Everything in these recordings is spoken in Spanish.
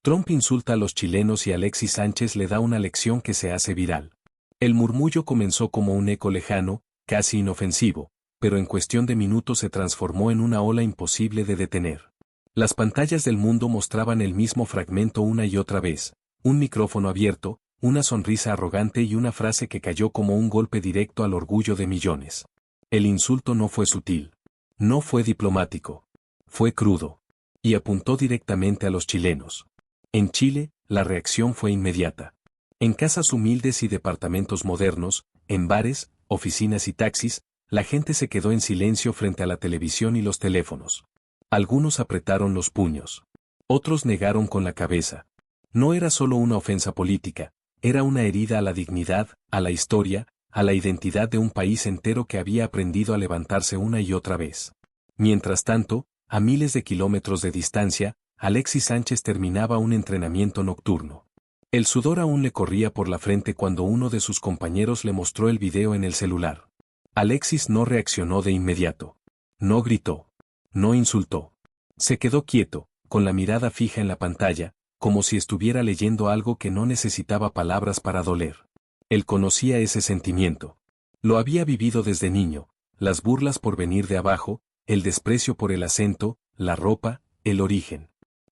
Trump insulta a los chilenos y Alexis Sánchez le da una lección que se hace viral. El murmullo comenzó como un eco lejano, casi inofensivo, pero en cuestión de minutos se transformó en una ola imposible de detener. Las pantallas del mundo mostraban el mismo fragmento una y otra vez, un micrófono abierto, una sonrisa arrogante y una frase que cayó como un golpe directo al orgullo de millones. El insulto no fue sutil. No fue diplomático. Fue crudo. Y apuntó directamente a los chilenos. En Chile, la reacción fue inmediata. En casas humildes y departamentos modernos, en bares, oficinas y taxis, la gente se quedó en silencio frente a la televisión y los teléfonos. Algunos apretaron los puños. Otros negaron con la cabeza. No era solo una ofensa política, era una herida a la dignidad, a la historia, a la identidad de un país entero que había aprendido a levantarse una y otra vez. Mientras tanto, a miles de kilómetros de distancia, Alexis Sánchez terminaba un entrenamiento nocturno. El sudor aún le corría por la frente cuando uno de sus compañeros le mostró el video en el celular. Alexis no reaccionó de inmediato. No gritó. No insultó. Se quedó quieto, con la mirada fija en la pantalla, como si estuviera leyendo algo que no necesitaba palabras para doler. Él conocía ese sentimiento. Lo había vivido desde niño, las burlas por venir de abajo, el desprecio por el acento, la ropa, el origen.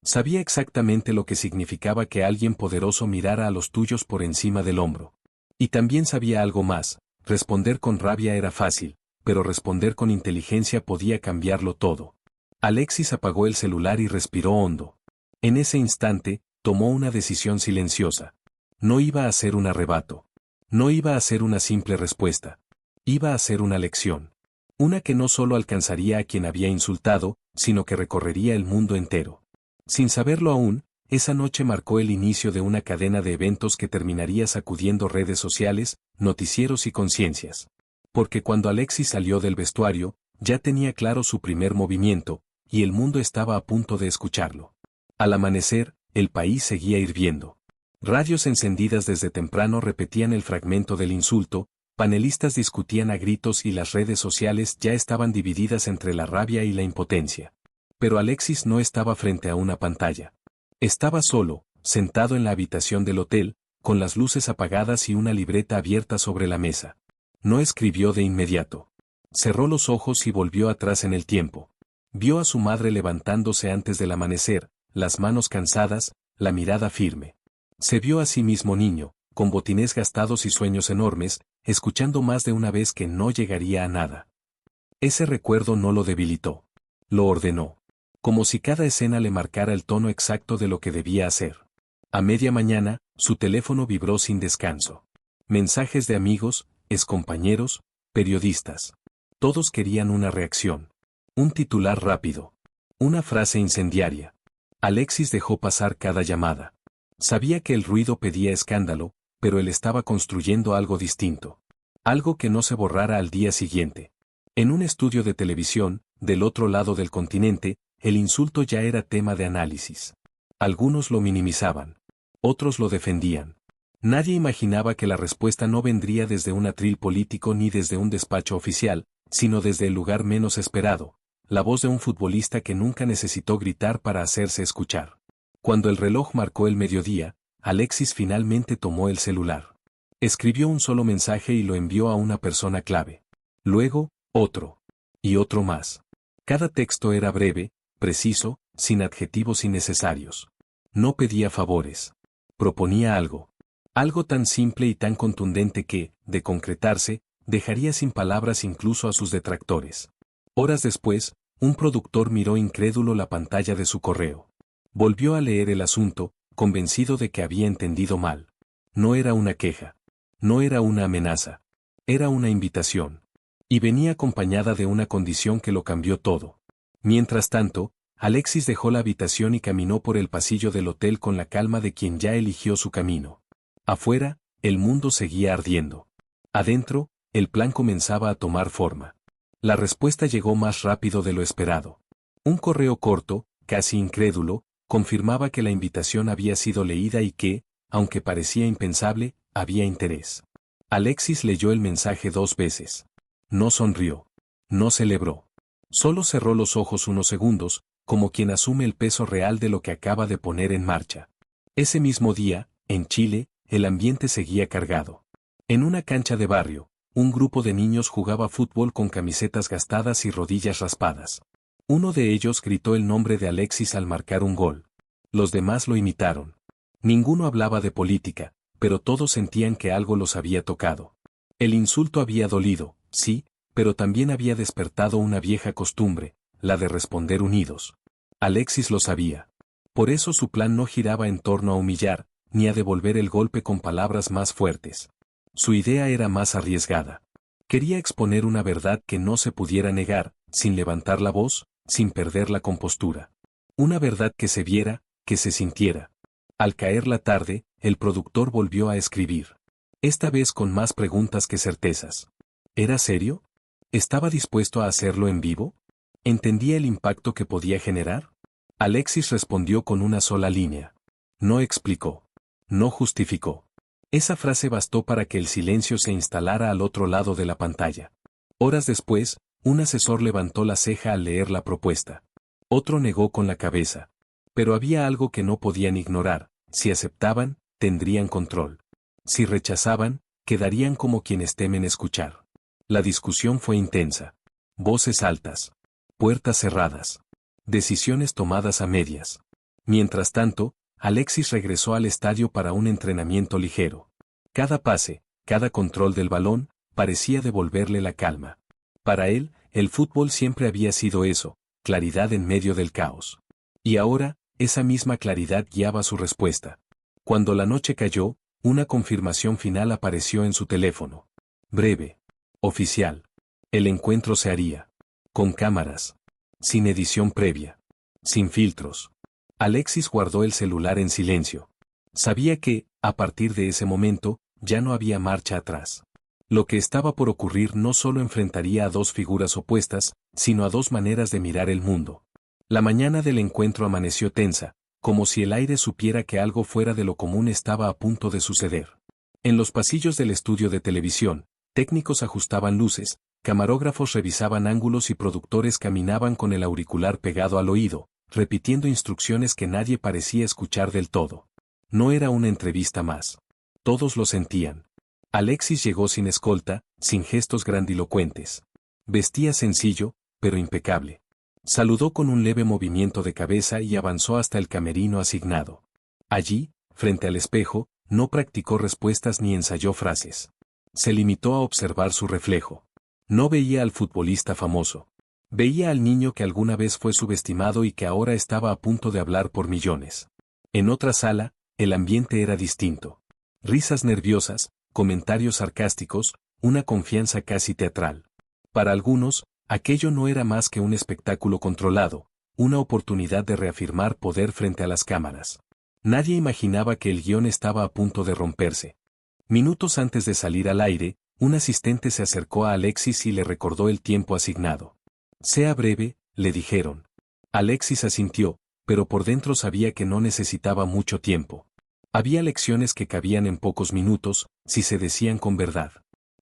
Sabía exactamente lo que significaba que alguien poderoso mirara a los tuyos por encima del hombro. Y también sabía algo más, responder con rabia era fácil, pero responder con inteligencia podía cambiarlo todo. Alexis apagó el celular y respiró hondo. En ese instante, tomó una decisión silenciosa. No iba a ser un arrebato. No iba a ser una simple respuesta. Iba a ser una lección. Una que no solo alcanzaría a quien había insultado, sino que recorrería el mundo entero. Sin saberlo aún, esa noche marcó el inicio de una cadena de eventos que terminaría sacudiendo redes sociales, noticieros y conciencias. Porque cuando Alexis salió del vestuario, ya tenía claro su primer movimiento, y el mundo estaba a punto de escucharlo. Al amanecer, el país seguía hirviendo. Radios encendidas desde temprano repetían el fragmento del insulto, panelistas discutían a gritos y las redes sociales ya estaban divididas entre la rabia y la impotencia. Pero Alexis no estaba frente a una pantalla. Estaba solo, sentado en la habitación del hotel, con las luces apagadas y una libreta abierta sobre la mesa. No escribió de inmediato. Cerró los ojos y volvió atrás en el tiempo. Vio a su madre levantándose antes del amanecer, las manos cansadas, la mirada firme. Se vio a sí mismo niño, con botines gastados y sueños enormes, escuchando más de una vez que no llegaría a nada. Ese recuerdo no lo debilitó. Lo ordenó. Como si cada escena le marcara el tono exacto de lo que debía hacer. A media mañana, su teléfono vibró sin descanso. Mensajes de amigos, excompañeros, periodistas. Todos querían una reacción. Un titular rápido. Una frase incendiaria. Alexis dejó pasar cada llamada. Sabía que el ruido pedía escándalo, pero él estaba construyendo algo distinto. Algo que no se borrara al día siguiente. En un estudio de televisión, del otro lado del continente, el insulto ya era tema de análisis. Algunos lo minimizaban. Otros lo defendían. Nadie imaginaba que la respuesta no vendría desde un atril político ni desde un despacho oficial, sino desde el lugar menos esperado, la voz de un futbolista que nunca necesitó gritar para hacerse escuchar. Cuando el reloj marcó el mediodía, Alexis finalmente tomó el celular. Escribió un solo mensaje y lo envió a una persona clave. Luego, otro. Y otro más. Cada texto era breve, preciso, sin adjetivos innecesarios. No pedía favores. Proponía algo. Algo tan simple y tan contundente que, de concretarse, dejaría sin palabras incluso a sus detractores. Horas después, un productor miró incrédulo la pantalla de su correo. Volvió a leer el asunto, convencido de que había entendido mal. No era una queja. No era una amenaza. Era una invitación. Y venía acompañada de una condición que lo cambió todo. Mientras tanto, Alexis dejó la habitación y caminó por el pasillo del hotel con la calma de quien ya eligió su camino. Afuera, el mundo seguía ardiendo. Adentro, el plan comenzaba a tomar forma. La respuesta llegó más rápido de lo esperado. Un correo corto, casi incrédulo, confirmaba que la invitación había sido leída y que, aunque parecía impensable, había interés. Alexis leyó el mensaje 2 veces. No sonrió. No celebró. Solo cerró los ojos unos segundos, como quien asume el peso real de lo que acaba de poner en marcha. Ese mismo día, en Chile, el ambiente seguía cargado. En una cancha de barrio, un grupo de niños jugaba fútbol con camisetas gastadas y rodillas raspadas. Uno de ellos gritó el nombre de Alexis al marcar un gol. Los demás lo imitaron. Ninguno hablaba de política, pero todos sentían que algo los había tocado. El insulto había dolido, sí, pero también había despertado una vieja costumbre, la de responder unidos. Alexis lo sabía. Por eso su plan no giraba en torno a humillar, ni a devolver el golpe con palabras más fuertes. Su idea era más arriesgada. Quería exponer una verdad que no se pudiera negar, sin levantar la voz, sin perder la compostura. Una verdad que se viera, que se sintiera. Al caer la tarde, el productor volvió a escribir. Esta vez con más preguntas que certezas. ¿Era serio? ¿Estaba dispuesto a hacerlo en vivo? ¿Entendía el impacto que podía generar? Alexis respondió con una sola línea. No explicó. No justificó. Esa frase bastó para que el silencio se instalara al otro lado de la pantalla. Horas después, un asesor levantó la ceja al leer la propuesta. Otro negó con la cabeza. Pero había algo que no podían ignorar: si aceptaban, tendrían control. Si rechazaban, quedarían como quienes temen escuchar. La discusión fue intensa. Voces altas. Puertas cerradas. Decisiones tomadas a medias. Mientras tanto, Alexis regresó al estadio para un entrenamiento ligero. Cada pase, cada control del balón, parecía devolverle la calma. Para él, el fútbol siempre había sido eso, claridad en medio del caos. Y ahora, esa misma claridad guiaba su respuesta. Cuando la noche cayó, una confirmación final apareció en su teléfono. Breve. Oficial. El encuentro se haría. Con cámaras. Sin edición previa. Sin filtros. Alexis guardó el celular en silencio. Sabía que, a partir de ese momento, ya no había marcha atrás. Lo que estaba por ocurrir no solo enfrentaría a dos figuras opuestas, sino a dos maneras de mirar el mundo. La mañana del encuentro amaneció tensa, como si el aire supiera que algo fuera de lo común estaba a punto de suceder. En los pasillos del estudio de televisión, técnicos ajustaban luces, camarógrafos revisaban ángulos y productores caminaban con el auricular pegado al oído, repitiendo instrucciones que nadie parecía escuchar del todo. No era una entrevista más. Todos lo sentían. Alexis llegó sin escolta, sin gestos grandilocuentes. Vestía sencillo, pero impecable. Saludó con un leve movimiento de cabeza y avanzó hasta el camerino asignado. Allí, frente al espejo, no practicó respuestas ni ensayó frases. Se limitó a observar su reflejo. No veía al futbolista famoso. Veía al niño que alguna vez fue subestimado y que ahora estaba a punto de hablar por millones. En otra sala, el ambiente era distinto. Risas nerviosas, comentarios sarcásticos, una confianza casi teatral. Para algunos, aquello no era más que un espectáculo controlado, una oportunidad de reafirmar poder frente a las cámaras. Nadie imaginaba que el guión estaba a punto de romperse. Minutos antes de salir al aire, un asistente se acercó a Alexis y le recordó el tiempo asignado. Sea breve, le dijeron. Alexis asintió, pero por dentro sabía que no necesitaba mucho tiempo. Había lecciones que cabían en pocos minutos, si se decían con verdad.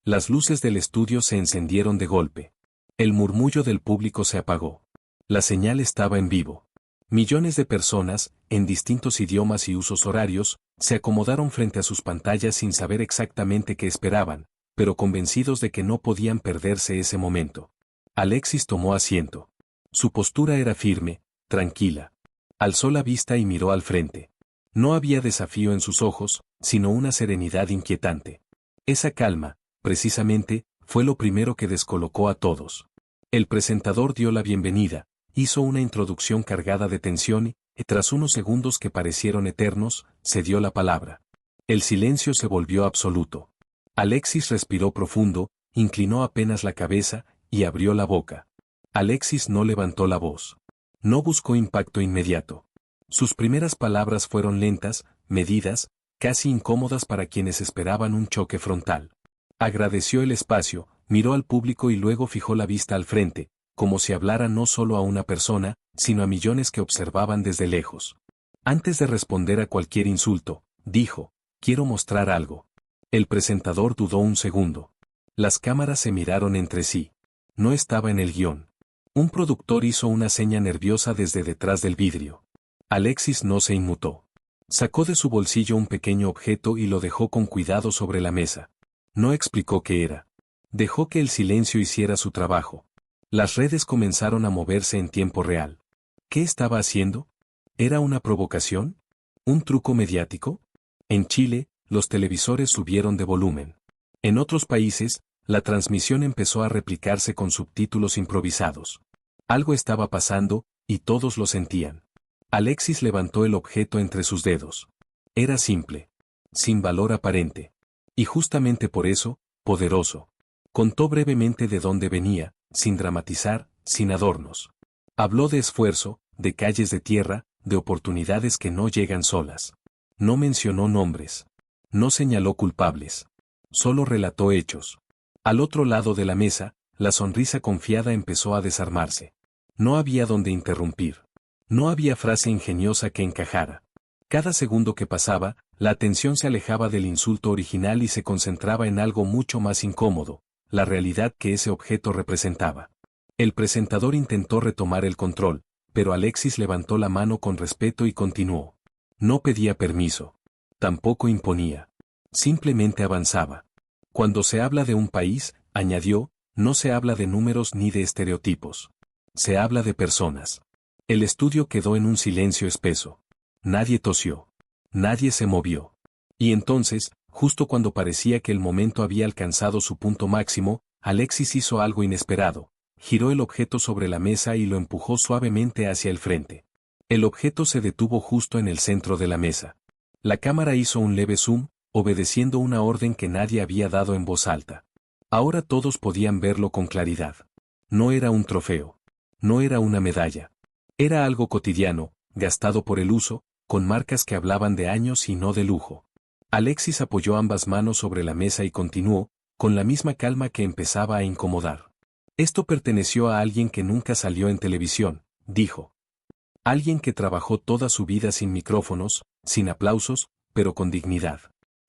Las luces del estudio se encendieron de golpe. El murmullo del público se apagó. La señal estaba en vivo. Millones de personas, en distintos idiomas y usos horarios, se acomodaron frente a sus pantallas sin saber exactamente qué esperaban, pero convencidos de que no podían perderse ese momento. Alexis tomó asiento. Su postura era firme, tranquila. Alzó la vista y miró al frente. No había desafío en sus ojos, sino una serenidad inquietante. Esa calma, precisamente, fue lo primero que descolocó a todos. El presentador dio la bienvenida, hizo una introducción cargada de tensión y, tras unos segundos que parecieron eternos, se dio la palabra. El silencio se volvió absoluto. Alexis respiró profundo, inclinó apenas la cabeza y abrió la boca. Alexis no levantó la voz. No buscó impacto inmediato. Sus primeras palabras fueron lentas, medidas, casi incómodas para quienes esperaban un choque frontal. Agradeció el espacio, miró al público y luego fijó la vista al frente, como si hablara no solo a una persona, sino a millones que observaban desde lejos. Antes de responder a cualquier insulto, dijo: quiero mostrar algo. El presentador dudó un segundo. Las cámaras se miraron entre sí. No estaba en el guión. Un productor hizo una seña nerviosa desde detrás del vidrio. Alexis no se inmutó. Sacó de su bolsillo un pequeño objeto y lo dejó con cuidado sobre la mesa. No explicó qué era. Dejó que el silencio hiciera su trabajo. Las redes comenzaron a moverse en tiempo real. ¿Qué estaba haciendo? ¿Era una provocación? ¿Un truco mediático? En Chile, los televisores subieron de volumen. En otros países, la transmisión empezó a replicarse con subtítulos improvisados. Algo estaba pasando, y todos lo sentían. Alexis levantó el objeto entre sus dedos. Era simple. Sin valor aparente. Y justamente por eso, poderoso. Contó brevemente de dónde venía, sin dramatizar, sin adornos. Habló de esfuerzo, de calles de tierra, de oportunidades que no llegan solas. No mencionó nombres. No señaló culpables. Solo relató hechos. Al otro lado de la mesa, la sonrisa confiada empezó a desarmarse. No había donde interrumpir. No había frase ingeniosa que encajara. Cada segundo que pasaba, la atención se alejaba del insulto original y se concentraba en algo mucho más incómodo, la realidad que ese objeto representaba. El presentador intentó retomar el control, pero Alexis levantó la mano con respeto y continuó. No pedía permiso. Tampoco imponía. Simplemente avanzaba. Cuando se habla de un país, añadió, no se habla de números ni de estereotipos. Se habla de personas. El estudio quedó en un silencio espeso. Nadie tosió. Nadie se movió. Y entonces, justo cuando parecía que el momento había alcanzado su punto máximo, Alexis hizo algo inesperado. Giró el objeto sobre la mesa y lo empujó suavemente hacia el frente. El objeto se detuvo justo en el centro de la mesa. La cámara hizo un leve zoom, obedeciendo una orden que nadie había dado en voz alta. Ahora todos podían verlo con claridad. No era un trofeo. No era una medalla. Era algo cotidiano, gastado por el uso, con marcas que hablaban de años y no de lujo. Alexis apoyó ambas manos sobre la mesa y continuó, con la misma calma que empezaba a incomodar. Esto perteneció a alguien que nunca salió en televisión, dijo. Alguien que trabajó toda su vida sin micrófonos, sin aplausos, pero con dignidad.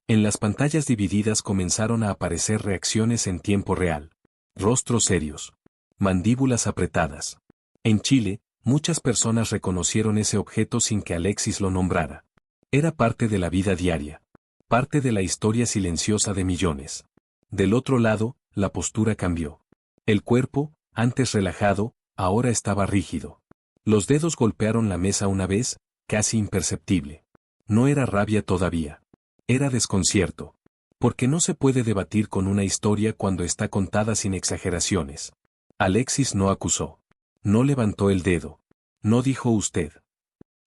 En las pantallas divididas comenzaron a aparecer reacciones en tiempo real. Rostros serios. Mandíbulas apretadas. En Chile, muchas personas reconocieron ese objeto sin que Alexis lo nombrara. Era parte de la vida diaria. Parte de la historia silenciosa de millones. Del otro lado, la postura cambió. El cuerpo, antes relajado, ahora estaba rígido. Los dedos golpearon la mesa una vez, casi imperceptible. No era rabia todavía. Era desconcierto. Porque no se puede debatir con una historia cuando está contada sin exageraciones. Alexis no acusó. No levantó el dedo. No dijo usted.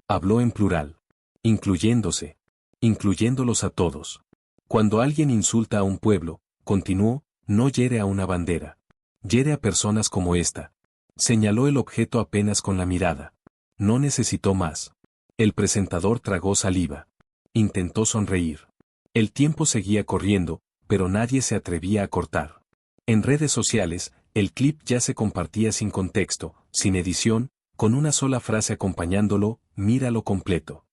Habló en plural. Incluyéndose. Incluyéndolos a todos. Cuando alguien insulta a un pueblo, continuó, no hiere a una bandera. Hiere a personas como esta. Señaló el objeto apenas con la mirada. No necesitó más. El presentador tragó saliva. Intentó sonreír. El tiempo seguía corriendo, pero nadie se atrevía a cortar. En redes sociales, el clip ya se compartía sin contexto, sin edición, con una sola frase acompañándolo, míralo completo.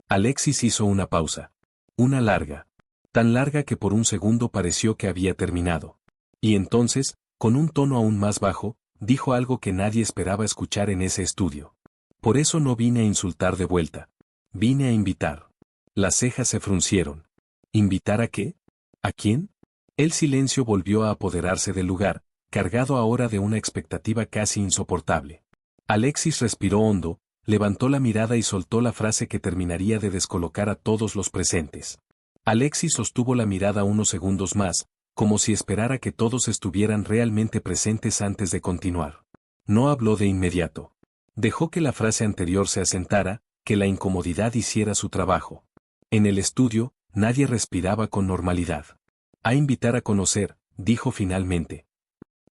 Alexis hizo una pausa. Una larga. Tan larga que por un segundo pareció que había terminado. Y entonces, con un tono aún más bajo, dijo algo que nadie esperaba escuchar en ese estudio. Por eso no vine a insultar de vuelta. Vine a invitar. Las cejas se fruncieron. ¿Invitar a qué? ¿A quién? El silencio volvió a apoderarse del lugar, cargado ahora de una expectativa casi insoportable. Alexis respiró hondo, levantó la mirada y soltó la frase que terminaría de descolocar a todos los presentes. Alexis sostuvo la mirada unos segundos más, como si esperara que todos estuvieran realmente presentes antes de continuar. No habló de inmediato. Dejó que la frase anterior se asentara, que la incomodidad hiciera su trabajo. En el estudio, nadie respiraba con normalidad. A invitar a conocer, dijo finalmente.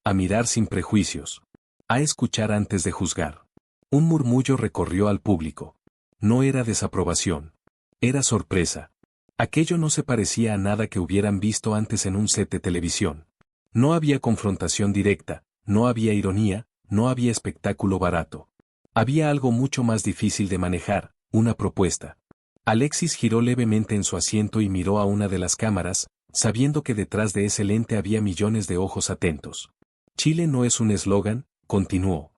A mirar sin prejuicios. A escuchar antes de juzgar. Un murmullo recorrió al público. No era desaprobación. Era sorpresa. Aquello no se parecía a nada que hubieran visto antes en un set de televisión. No había confrontación directa, no había ironía, no había espectáculo barato. Había algo mucho más difícil de manejar, una propuesta. Alexis giró levemente en su asiento y miró a una de las cámaras, sabiendo que detrás de ese lente había millones de ojos atentos. Chile no es un eslogan, continuó.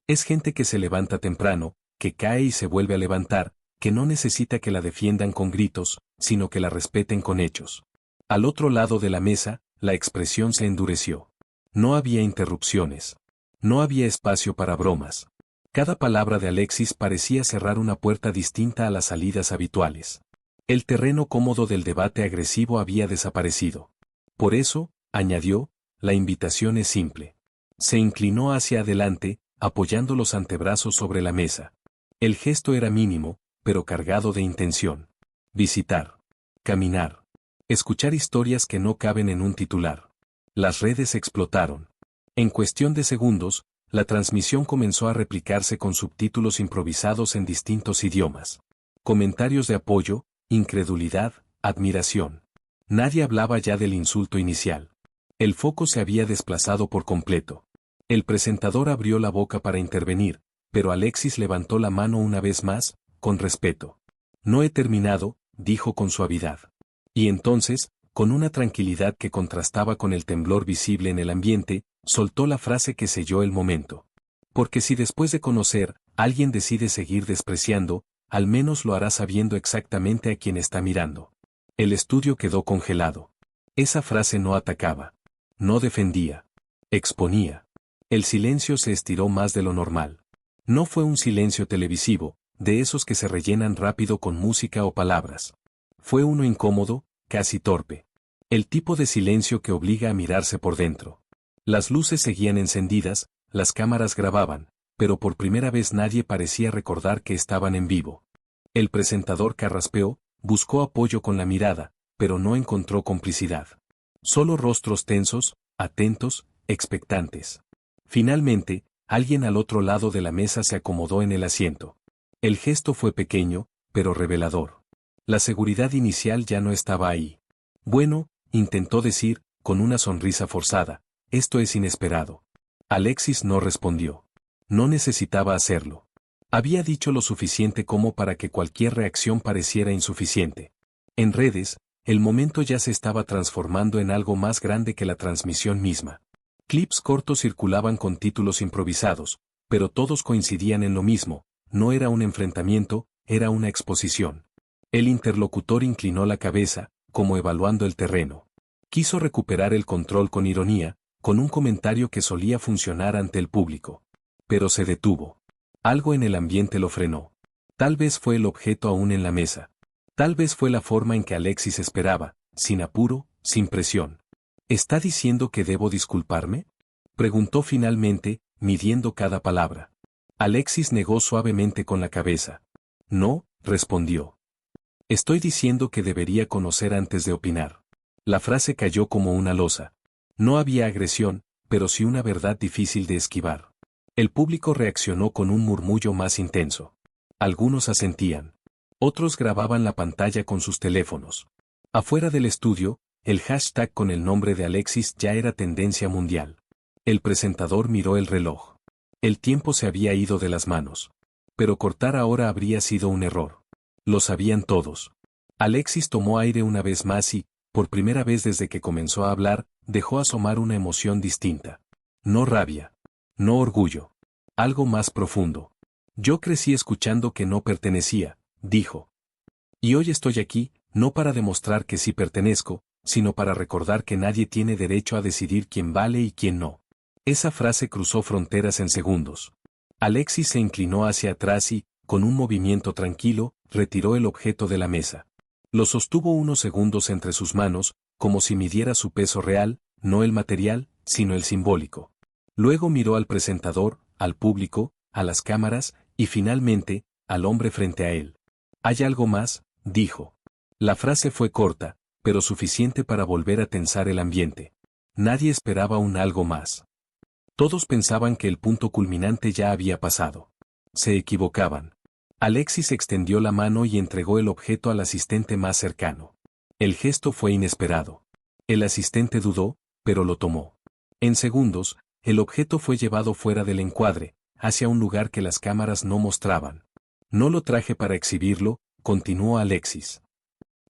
Es gente que se levanta temprano, que cae y se vuelve a levantar, que no necesita que la defiendan con gritos, sino que la respeten con hechos. Al otro lado de la mesa, la expresión se endureció. No había interrupciones. No había espacio para bromas. Cada palabra de Alexis parecía cerrar una puerta distinta a las salidas habituales. El terreno cómodo del debate agresivo había desaparecido. Por eso, añadió, la invitación es simple. Se inclinó hacia adelante, apoyando los antebrazos sobre la mesa. El gesto era mínimo, pero cargado de intención. Visitar. Caminar. Escuchar historias que no caben en un titular. Las redes explotaron. En cuestión de segundos, la transmisión comenzó a replicarse con subtítulos improvisados en distintos idiomas. Comentarios de apoyo, incredulidad, admiración. Nadie hablaba ya del insulto inicial. El foco se había desplazado por completo. El presentador abrió la boca para intervenir, pero Alexis levantó la mano una vez más, con respeto. No he terminado, dijo con suavidad. Y entonces, con una tranquilidad que contrastaba con el temblor visible en el ambiente, soltó la frase que selló el momento. Porque si después de conocer, alguien decide seguir despreciando, al menos lo hará sabiendo exactamente a quién está mirando. El estudio quedó congelado. Esa frase no atacaba. No defendía. Exponía. El silencio se estiró más de lo normal. No fue un silencio televisivo, de esos que se rellenan rápido con música o palabras. Fue uno incómodo, casi torpe. El tipo de silencio que obliga a mirarse por dentro. Las luces seguían encendidas, las cámaras grababan, pero por primera vez nadie parecía recordar que estaban en vivo. El presentador carraspeó, buscó apoyo con la mirada, pero no encontró complicidad. Solo rostros tensos, atentos, expectantes. Finalmente, alguien al otro lado de la mesa se acomodó en el asiento. El gesto fue pequeño, pero revelador. La seguridad inicial ya no estaba ahí. Bueno, intentó decir, con una sonrisa forzada, esto es inesperado. Alexis no respondió. No necesitaba hacerlo. Había dicho lo suficiente como para que cualquier reacción pareciera insuficiente. En redes, el momento ya se estaba transformando en algo más grande que la transmisión misma. Clips cortos circulaban con títulos improvisados, pero todos coincidían en lo mismo, no era un enfrentamiento, era una exposición. El interlocutor inclinó la cabeza, como evaluando el terreno. Quiso recuperar el control con ironía, con un comentario que solía funcionar ante el público. Pero se detuvo. Algo en el ambiente lo frenó. Tal vez fue el objeto aún en la mesa. Tal vez fue la forma en que Alexis esperaba, sin apuro, sin presión. ¿Está diciendo que debo disculparme?, preguntó finalmente, midiendo cada palabra. Alexis negó suavemente con la cabeza. No, respondió. Estoy diciendo que debería conocer antes de opinar. La frase cayó como una losa. No había agresión, pero sí una verdad difícil de esquivar. El público reaccionó con un murmullo más intenso. Algunos asentían. Otros grababan la pantalla con sus teléfonos. Afuera del estudio, el hashtag con el nombre de Alexis ya era tendencia mundial. El presentador miró el reloj. El tiempo se había ido de las manos. Pero cortar ahora habría sido un error. Lo sabían todos. Alexis tomó aire una vez más y, por primera vez desde que comenzó a hablar, dejó asomar una emoción distinta. No rabia. No orgullo. Algo más profundo. Yo crecí escuchando que no pertenecía, dijo. Y hoy estoy aquí, no para demostrar que sí pertenezco, sino para recordar que nadie tiene derecho a decidir quién vale y quién no. Esa frase cruzó fronteras en segundos. Alexis se inclinó hacia atrás y, con un movimiento tranquilo, retiró el objeto de la mesa. Lo sostuvo unos segundos entre sus manos, como si midiera su peso real, no el material, sino el simbólico. Luego miró al presentador, al público, a las cámaras, y finalmente, al hombre frente a él. ¿Hay algo más?, dijo. La frase fue corta, pero suficiente para volver a tensar el ambiente. Nadie esperaba un algo más. Todos pensaban que el punto culminante ya había pasado. Se equivocaban. Alexis extendió la mano y entregó el objeto al asistente más cercano. El gesto fue inesperado. El asistente dudó, pero lo tomó. En segundos, el objeto fue llevado fuera del encuadre, hacia un lugar que las cámaras no mostraban. No lo traje para exhibirlo, continuó Alexis.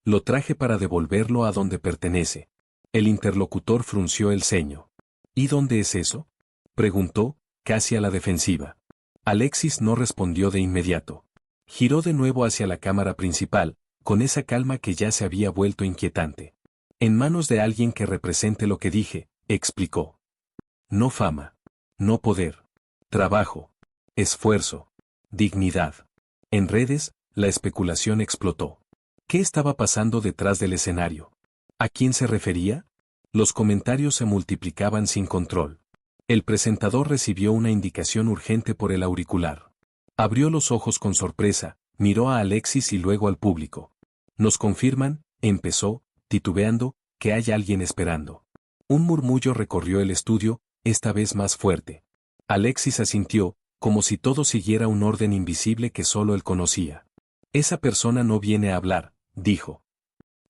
Lo traje para devolverlo a donde pertenece. El interlocutor frunció el ceño. ¿Y dónde es eso?, preguntó, casi a la defensiva. Alexis no respondió de inmediato. Giró de nuevo hacia la cámara principal, con esa calma que ya se había vuelto inquietante. En manos de alguien que represente lo que dije, explicó. No fama. No poder. Trabajo. Esfuerzo. Dignidad. En redes, la especulación explotó. ¿Qué estaba pasando detrás del escenario? ¿A quién se refería? Los comentarios se multiplicaban sin control. El presentador recibió una indicación urgente por el auricular. Abrió los ojos con sorpresa, miró a Alexis y luego al público. Nos confirman, empezó, titubeando, que hay alguien esperando. Un murmullo recorrió el estudio, esta vez más fuerte. Alexis asintió, como si todo siguiera un orden invisible que solo él conocía. Esa persona no viene a hablar, dijo.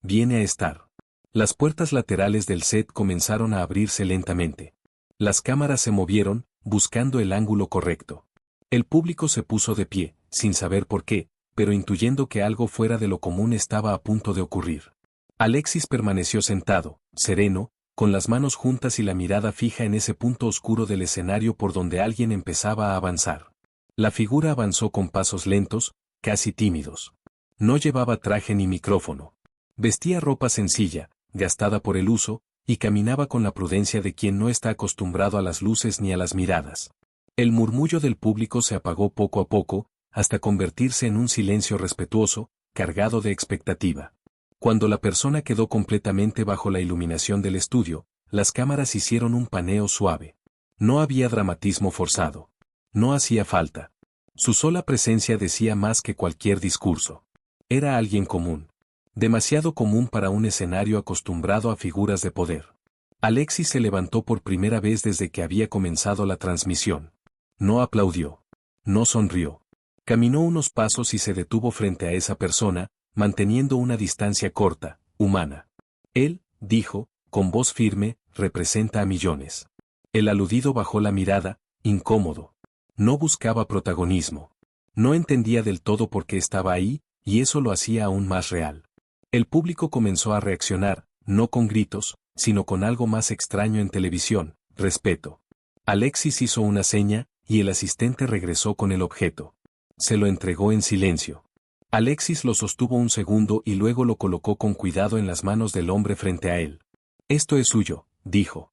Viene a estar. Las puertas laterales del set comenzaron a abrirse lentamente. Las cámaras se movieron, buscando el ángulo correcto. El público se puso de pie, sin saber por qué, pero intuyendo que algo fuera de lo común estaba a punto de ocurrir. Alexis permaneció sentado, sereno, con las manos juntas y la mirada fija en ese punto oscuro del escenario por donde alguien empezaba a avanzar. La figura avanzó con pasos lentos, casi tímidos. No llevaba traje ni micrófono. Vestía ropa sencilla, gastada por el uso, y caminaba con la prudencia de quien no está acostumbrado a las luces ni a las miradas. El murmullo del público se apagó poco a poco, hasta convertirse en un silencio respetuoso, cargado de expectativa. Cuando la persona quedó completamente bajo la iluminación del estudio, las cámaras hicieron un paneo suave. No había dramatismo forzado. No hacía falta. Su sola presencia decía más que cualquier discurso. Era alguien común. Demasiado común para un escenario acostumbrado a figuras de poder. Alexis se levantó por primera vez desde que había comenzado la transmisión. No aplaudió. No sonrió. Caminó unos pasos y se detuvo frente a esa persona, manteniendo una distancia corta, humana. Él, dijo, con voz firme, representa a millones. El aludido bajó la mirada, incómodo. No buscaba protagonismo. No entendía del todo por qué estaba ahí, y eso lo hacía aún más real. El público comenzó a reaccionar, no con gritos, sino con algo más extraño en televisión, respeto. Alexis hizo una seña, y el asistente regresó con el objeto. Se lo entregó en silencio. Alexis lo sostuvo un segundo y luego lo colocó con cuidado en las manos del hombre frente a él. Esto es suyo, dijo.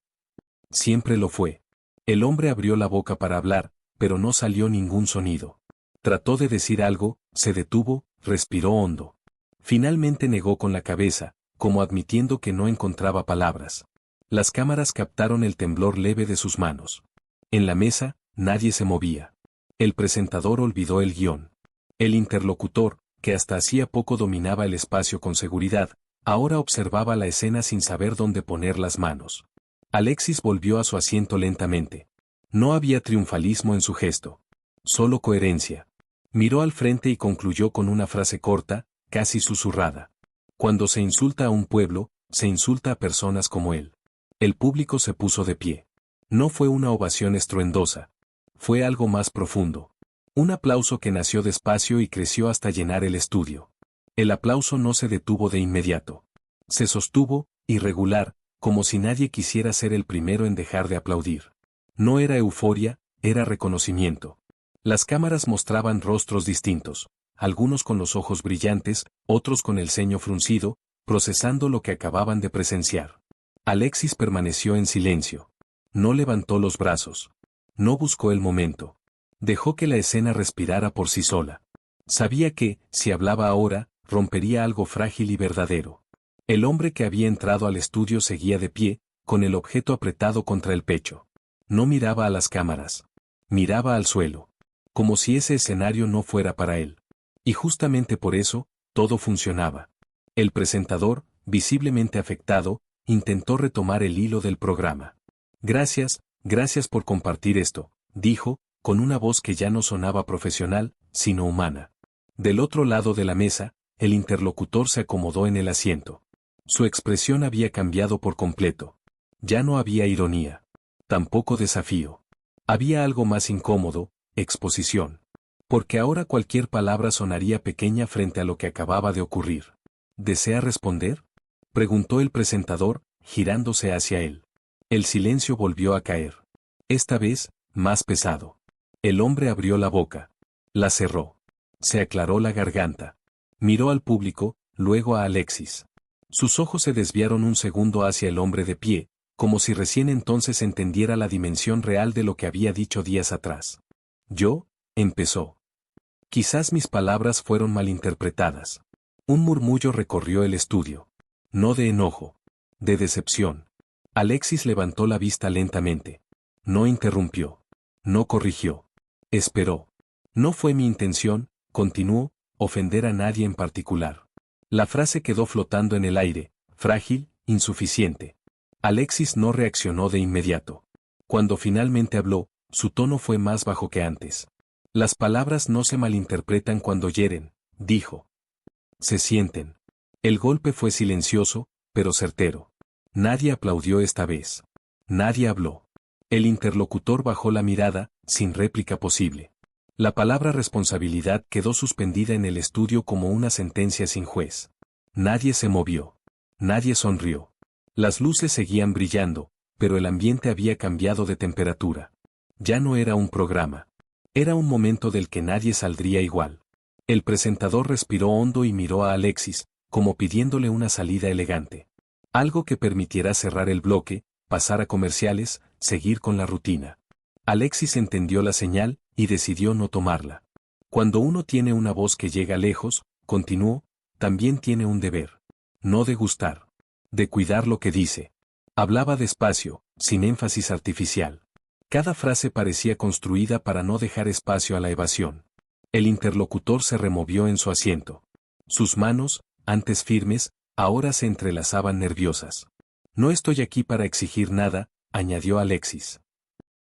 Siempre lo fue. El hombre abrió la boca para hablar, pero no salió ningún sonido. Trató de decir algo, se detuvo, respiró hondo. Finalmente negó con la cabeza, como admitiendo que no encontraba palabras. Las cámaras captaron el temblor leve de sus manos. En la mesa, nadie se movía. El presentador olvidó el guión. El interlocutor, que hasta hacía poco dominaba el espacio con seguridad, ahora observaba la escena sin saber dónde poner las manos. Alexis volvió a su asiento lentamente. No había triunfalismo en su gesto. Solo coherencia. Miró al frente y concluyó con una frase corta, casi susurrada. Cuando se insulta a un pueblo, se insulta a personas como él. El público se puso de pie. No fue una ovación estruendosa. Fue algo más profundo. Un aplauso que nació despacio y creció hasta llenar el estudio. El aplauso no se detuvo de inmediato. Se sostuvo, irregular, como si nadie quisiera ser el primero en dejar de aplaudir. No era euforia, era reconocimiento. Las cámaras mostraban rostros distintos, algunos con los ojos brillantes, otros con el ceño fruncido, procesando lo que acababan de presenciar. Alexis permaneció en silencio. No levantó los brazos. No buscó el momento. Dejó que la escena respirara por sí sola. Sabía que, si hablaba ahora, rompería algo frágil y verdadero. El hombre que había entrado al estudio seguía de pie, con el objeto apretado contra el pecho. No miraba a las cámaras. Miraba al suelo. Como si ese escenario no fuera para él. Y justamente por eso, todo funcionaba. El presentador, visiblemente afectado, intentó retomar el hilo del programa. Gracias por compartir esto, dijo, con una voz que ya no sonaba profesional, sino humana. Del otro lado de la mesa, el interlocutor se acomodó en el asiento. Su expresión había cambiado por completo. Ya no había ironía. Tampoco desafío. Había algo más incómodo, exposición. Porque ahora cualquier palabra sonaría pequeña frente a lo que acababa de ocurrir. ¿Desea responder?, preguntó el presentador, girándose hacia él. El silencio volvió a caer. Esta vez, más pesado. El hombre abrió la boca. La cerró. Se aclaró la garganta. Miró al público, luego a Alexis. Sus ojos se desviaron un segundo hacia el hombre de pie, como si recién entonces entendiera la dimensión real de lo que había dicho días atrás. Yo, empezó. Quizás mis palabras fueron malinterpretadas. Un murmullo recorrió el estudio. No de enojo. De decepción. Alexis levantó la vista lentamente. No interrumpió. No corrigió. Esperó. No fue mi intención, continuó, ofender a nadie en particular. La frase quedó flotando en el aire, frágil, insuficiente. Alexis no reaccionó de inmediato. Cuando finalmente habló, su tono fue más bajo que antes. Las palabras no se malinterpretan cuando hieren, dijo. Se sienten. El golpe fue silencioso, pero certero. Nadie aplaudió esta vez. Nadie habló. El interlocutor bajó la mirada, sin réplica posible. La palabra responsabilidad quedó suspendida en el estudio como una sentencia sin juez. Nadie se movió. Nadie sonrió. Las luces seguían brillando, pero el ambiente había cambiado de temperatura. Ya no era un programa. Era un momento del que nadie saldría igual. El presentador respiró hondo y miró a Alexis, como pidiéndole una salida elegante. Algo que permitiera cerrar el bloque, pasar a comerciales, seguir con la rutina. Alexis entendió la señal, y decidió no tomarla. Cuando uno tiene una voz que llega lejos, continuó, también tiene un deber. No de gustar. De cuidar lo que dice. Hablaba despacio, sin énfasis artificial. Cada frase parecía construida para no dejar espacio a la evasión. El interlocutor se removió en su asiento. Sus manos, antes firmes, ahora se entrelazaban nerviosas. No estoy aquí para exigir nada, añadió Alexis.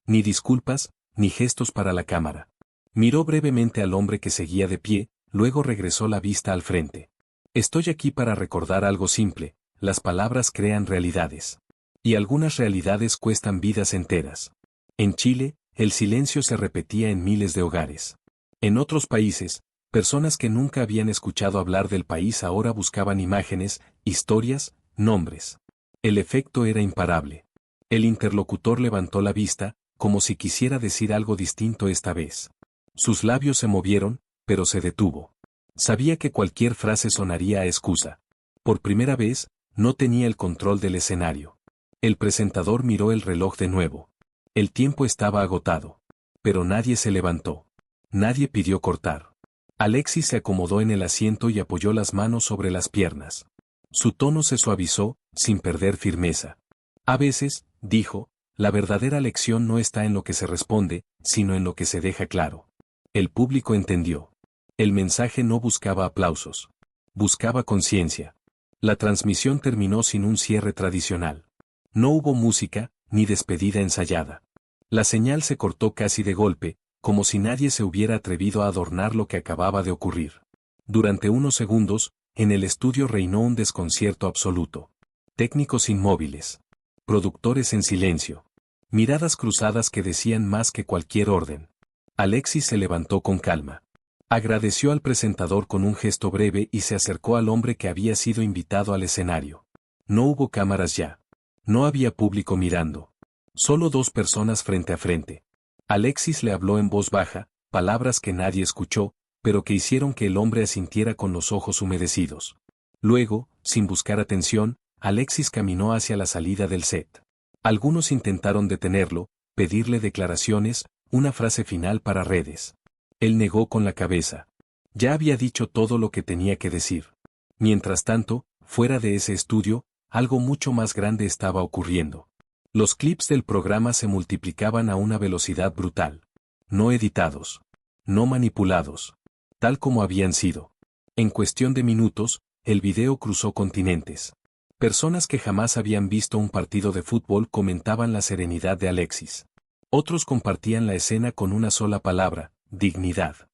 Ni disculpas, ni gestos para la cámara. Miró brevemente al hombre que seguía de pie, luego regresó la vista al frente. Estoy aquí para recordar algo simple, las palabras crean realidades. Y algunas realidades cuestan vidas enteras. En Chile, el silencio se repetía en miles de hogares. En otros países, personas que nunca habían escuchado hablar del país ahora buscaban imágenes, historias, nombres. El efecto era imparable. El interlocutor levantó la vista, como si quisiera decir algo distinto esta vez. Sus labios se movieron, pero se detuvo. Sabía que cualquier frase sonaría a excusa. Por primera vez, no tenía el control del escenario. El presentador miró el reloj de nuevo. El tiempo estaba agotado. Pero nadie se levantó. Nadie pidió cortar. Alexis se acomodó en el asiento y apoyó las manos sobre las piernas. Su tono se suavizó, sin perder firmeza. A veces, dijo, la verdadera lección no está en lo que se responde, sino en lo que se deja claro. El público entendió. El mensaje no buscaba aplausos. Buscaba conciencia. La transmisión terminó sin un cierre tradicional. No hubo música, ni despedida ensayada. La señal se cortó casi de golpe, como si nadie se hubiera atrevido a adornar lo que acababa de ocurrir. Durante unos segundos, en el estudio reinó un desconcierto absoluto. Técnicos inmóviles. Productores en silencio. Miradas cruzadas que decían más que cualquier orden. Alexis se levantó con calma. Agradeció al presentador con un gesto breve y se acercó al hombre que había sido invitado al escenario. No hubo cámaras ya. No había público mirando. Solo dos personas frente a frente. Alexis le habló en voz baja, palabras que nadie escuchó, pero que hicieron que el hombre asintiera con los ojos humedecidos. Luego, sin buscar atención, Alexis caminó hacia la salida del set. Algunos intentaron detenerlo, pedirle declaraciones, una frase final para redes. Él negó con la cabeza. Ya había dicho todo lo que tenía que decir. Mientras tanto, fuera de ese estudio, algo mucho más grande estaba ocurriendo. Los clips del programa se multiplicaban a una velocidad brutal. No editados. No manipulados. Tal como habían sido. En cuestión de minutos, el video cruzó continentes. Personas que jamás habían visto un partido de fútbol comentaban la serenidad de Alexis. Otros compartían la escena con una sola palabra, dignidad.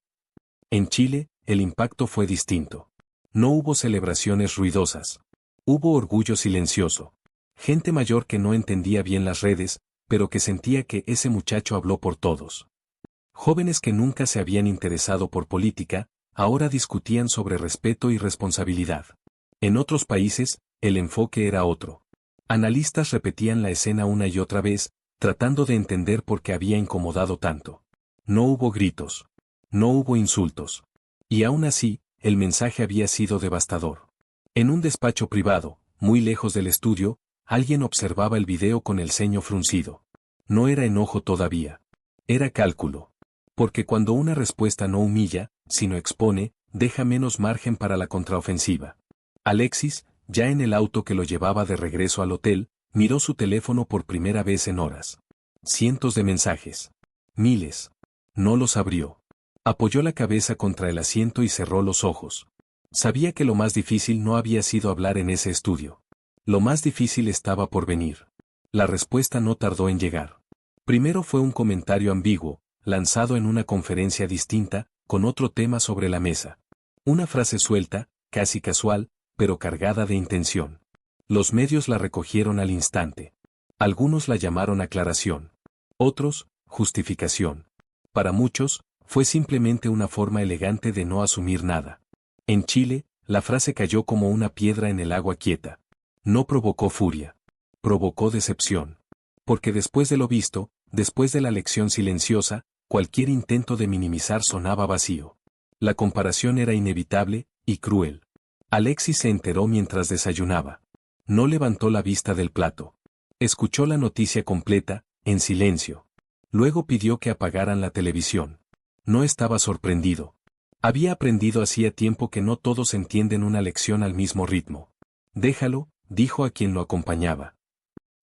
En Chile, el impacto fue distinto. No hubo celebraciones ruidosas. Hubo orgullo silencioso. Gente mayor que no entendía bien las redes, pero que sentía que ese muchacho habló por todos. Jóvenes que nunca se habían interesado por política, ahora discutían sobre respeto y responsabilidad. En otros países, el enfoque era otro. Analistas repetían la escena una y otra vez, tratando de entender por qué había incomodado tanto. No hubo gritos. No hubo insultos. Y aún así, el mensaje había sido devastador. En un despacho privado, muy lejos del estudio, alguien observaba el video con el ceño fruncido. No era enojo todavía. Era cálculo. Porque cuando una respuesta no humilla, sino expone, deja menos margen para la contraofensiva. Alexis, ya en el auto que lo llevaba de regreso al hotel, miró su teléfono por primera vez en horas. Cientos de mensajes. Miles. No los abrió. Apoyó la cabeza contra el asiento y cerró los ojos. Sabía que lo más difícil no había sido hablar en ese estudio. Lo más difícil estaba por venir. La respuesta no tardó en llegar. Primero fue un comentario ambiguo, lanzado en una conferencia distinta, con otro tema sobre la mesa. Una frase suelta, casi casual, pero cargada de intención. Los medios la recogieron al instante. Algunos la llamaron aclaración. Otros, justificación. Para muchos, fue simplemente una forma elegante de no asumir nada. En Chile, la frase cayó como una piedra en el agua quieta. No provocó furia. Provocó decepción. Porque después de lo visto, después de la lección silenciosa, cualquier intento de minimizar sonaba vacío. La comparación era inevitable y cruel. Alexis se enteró mientras desayunaba. No levantó la vista del plato. Escuchó la noticia completa, en silencio. Luego pidió que apagaran la televisión. No estaba sorprendido. Había aprendido hacía tiempo que no todos entienden una lección al mismo ritmo. Déjalo, dijo a quien lo acompañaba.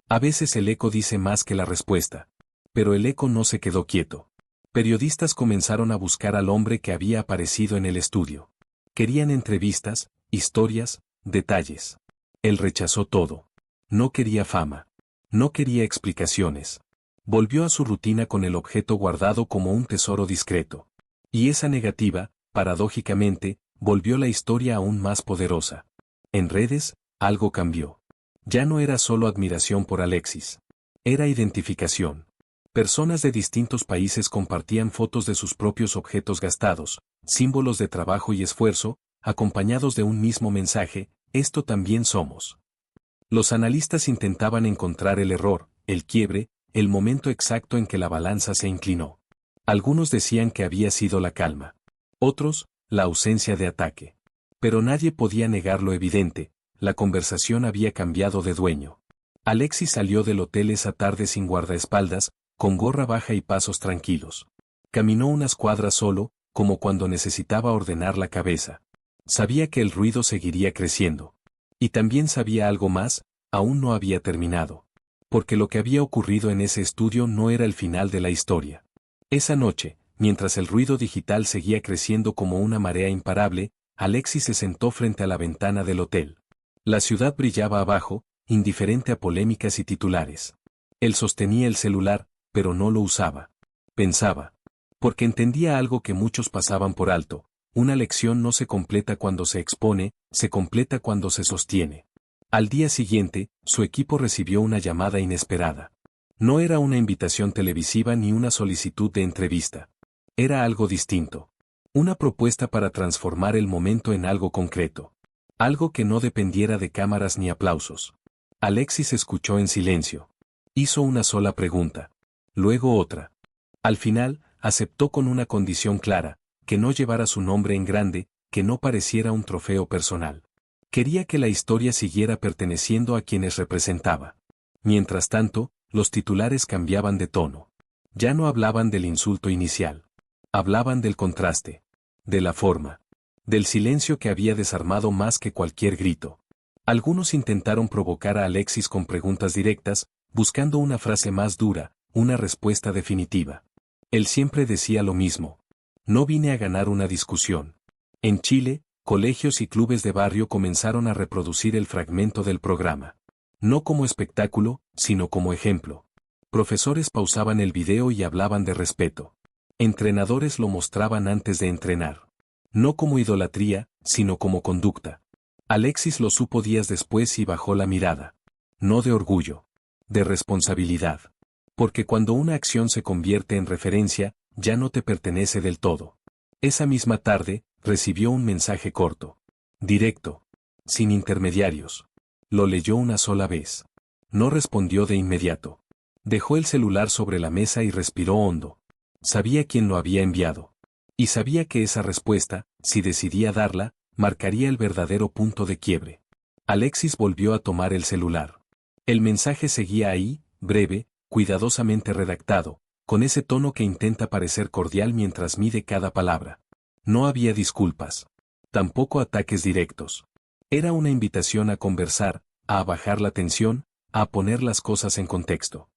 A veces el eco dice más que la respuesta. Pero el eco no se quedó quieto. Periodistas comenzaron a buscar al hombre que había aparecido en el estudio. Querían entrevistas, historias, detalles. Él rechazó todo. No quería fama. No quería explicaciones. Volvió a su rutina con el objeto guardado como un tesoro discreto. Y esa negativa, paradójicamente, volvió la historia aún más poderosa. En redes, algo cambió. Ya no era solo admiración por Alexis. Era identificación. Personas de distintos países compartían fotos de sus propios objetos gastados, símbolos de trabajo y esfuerzo, acompañados de un mismo mensaje: esto también somos. Los analistas intentaban encontrar el error, el quiebre, el momento exacto en que la balanza se inclinó. Algunos decían que había sido la calma. Otros, la ausencia de ataque. Pero nadie podía negar lo evidente: la conversación había cambiado de dueño. Alexis salió del hotel esa tarde sin guardaespaldas, con gorra baja y pasos tranquilos. Caminó unas cuadras solo, como cuando necesitaba ordenar la cabeza. Sabía que el ruido seguiría creciendo. Y también sabía algo más: aún no había terminado. Porque lo que había ocurrido en ese estudio no era el final de la historia. Esa noche, mientras el ruido digital seguía creciendo como una marea imparable, Alexis se sentó frente a la ventana del hotel. La ciudad brillaba abajo, indiferente a polémicas y titulares. Él sostenía el celular, pero no lo usaba. Pensaba. Porque entendía algo que muchos pasaban por alto: una lección no se completa cuando se expone, se completa cuando se sostiene. Al día siguiente, su equipo recibió una llamada inesperada. No era una invitación televisiva ni una solicitud de entrevista. Era algo distinto. Una propuesta para transformar el momento en algo concreto. Algo que no dependiera de cámaras ni aplausos. Alexis escuchó en silencio. Hizo una sola pregunta. Luego otra. Al final, aceptó con una condición clara: que no llevara su nombre en grande, que no pareciera un trofeo personal. Quería que la historia siguiera perteneciendo a quienes representaba. Mientras tanto, los titulares cambiaban de tono. Ya no hablaban del insulto inicial. Hablaban del contraste. De la forma. Del silencio que había desarmado más que cualquier grito. Algunos intentaron provocar a Alexis con preguntas directas, buscando una frase más dura, una respuesta definitiva. Él siempre decía lo mismo: no vine a ganar una discusión. En Chile, colegios y clubes de barrio comenzaron a reproducir el fragmento del programa. No como espectáculo, sino como ejemplo. Profesores pausaban el video y hablaban de respeto. Entrenadores lo mostraban antes de entrenar. No como idolatría, sino como conducta. Alexis lo supo días después y bajó la mirada. No de orgullo. De responsabilidad. Porque cuando una acción se convierte en referencia, ya no te pertenece del todo. Esa misma tarde, recibió un mensaje corto. Directo. Sin intermediarios. Lo leyó una sola vez. No respondió de inmediato. Dejó el celular sobre la mesa y respiró hondo. Sabía quién lo había enviado. Y sabía que esa respuesta, si decidía darla, marcaría el verdadero punto de quiebre. Alexis volvió a tomar el celular. El mensaje seguía ahí, breve, cuidadosamente redactado, con ese tono que intenta parecer cordial mientras mide cada palabra. No había disculpas. Tampoco ataques directos. Era una invitación a conversar, a bajar la tensión, a poner las cosas en contexto.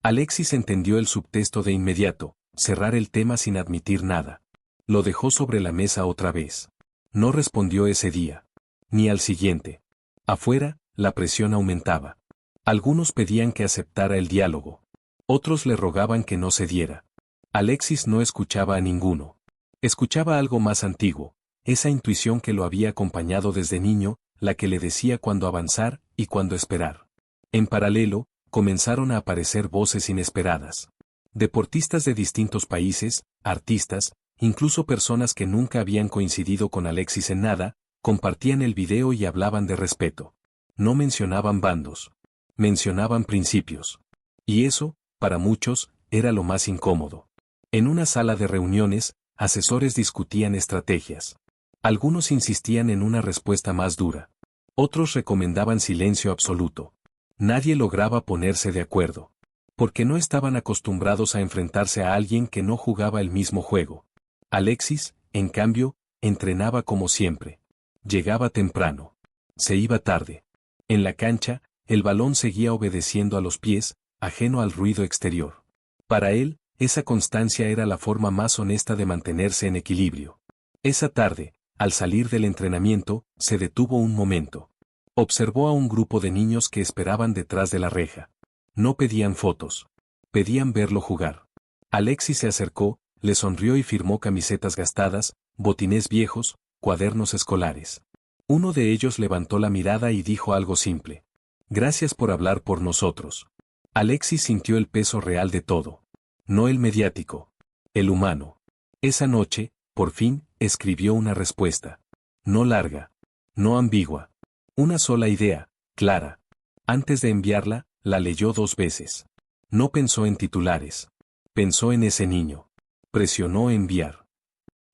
Alexis entendió el subtexto de inmediato, cerrar el tema sin admitir nada. Lo dejó sobre la mesa otra vez. No respondió ese día. Ni al siguiente. Afuera, la presión aumentaba. Algunos pedían que aceptara el diálogo. Otros le rogaban que no cediera. Alexis no escuchaba a ninguno. Escuchaba algo más antiguo, esa intuición que lo había acompañado desde niño, la que le decía cuándo avanzar y cuándo esperar. En paralelo, comenzaron a aparecer voces inesperadas. Deportistas de distintos países, artistas, incluso personas que nunca habían coincidido con Alexis en nada, compartían el video y hablaban de respeto. No mencionaban bandos. Mencionaban principios. Y eso, para muchos, era lo más incómodo. En una sala de reuniones, asesores discutían estrategias. Algunos insistían en una respuesta más dura. Otros recomendaban silencio absoluto. Nadie lograba ponerse de acuerdo. Porque no estaban acostumbrados a enfrentarse a alguien que no jugaba el mismo juego. Alexis, en cambio, entrenaba como siempre. Llegaba temprano. Se iba tarde. En la cancha, el balón seguía obedeciendo a los pies, ajeno al ruido exterior. Para él, esa constancia era la forma más honesta de mantenerse en equilibrio. Esa tarde, al salir del entrenamiento, se detuvo un momento. Observó a un grupo de niños que esperaban detrás de la reja. No pedían fotos. Pedían verlo jugar. Alexis se acercó, le sonrió y firmó camisetas gastadas, botines viejos, cuadernos escolares. Uno de ellos levantó la mirada y dijo algo simple. Gracias por hablar por nosotros. Alexis sintió el peso real de todo. No el mediático. El humano. Esa noche, por fin, escribió una respuesta. No larga. No ambigua. Una sola idea, clara. Antes de enviarla, la leyó 2 veces. No pensó en titulares. Pensó en ese niño. Presionó enviar.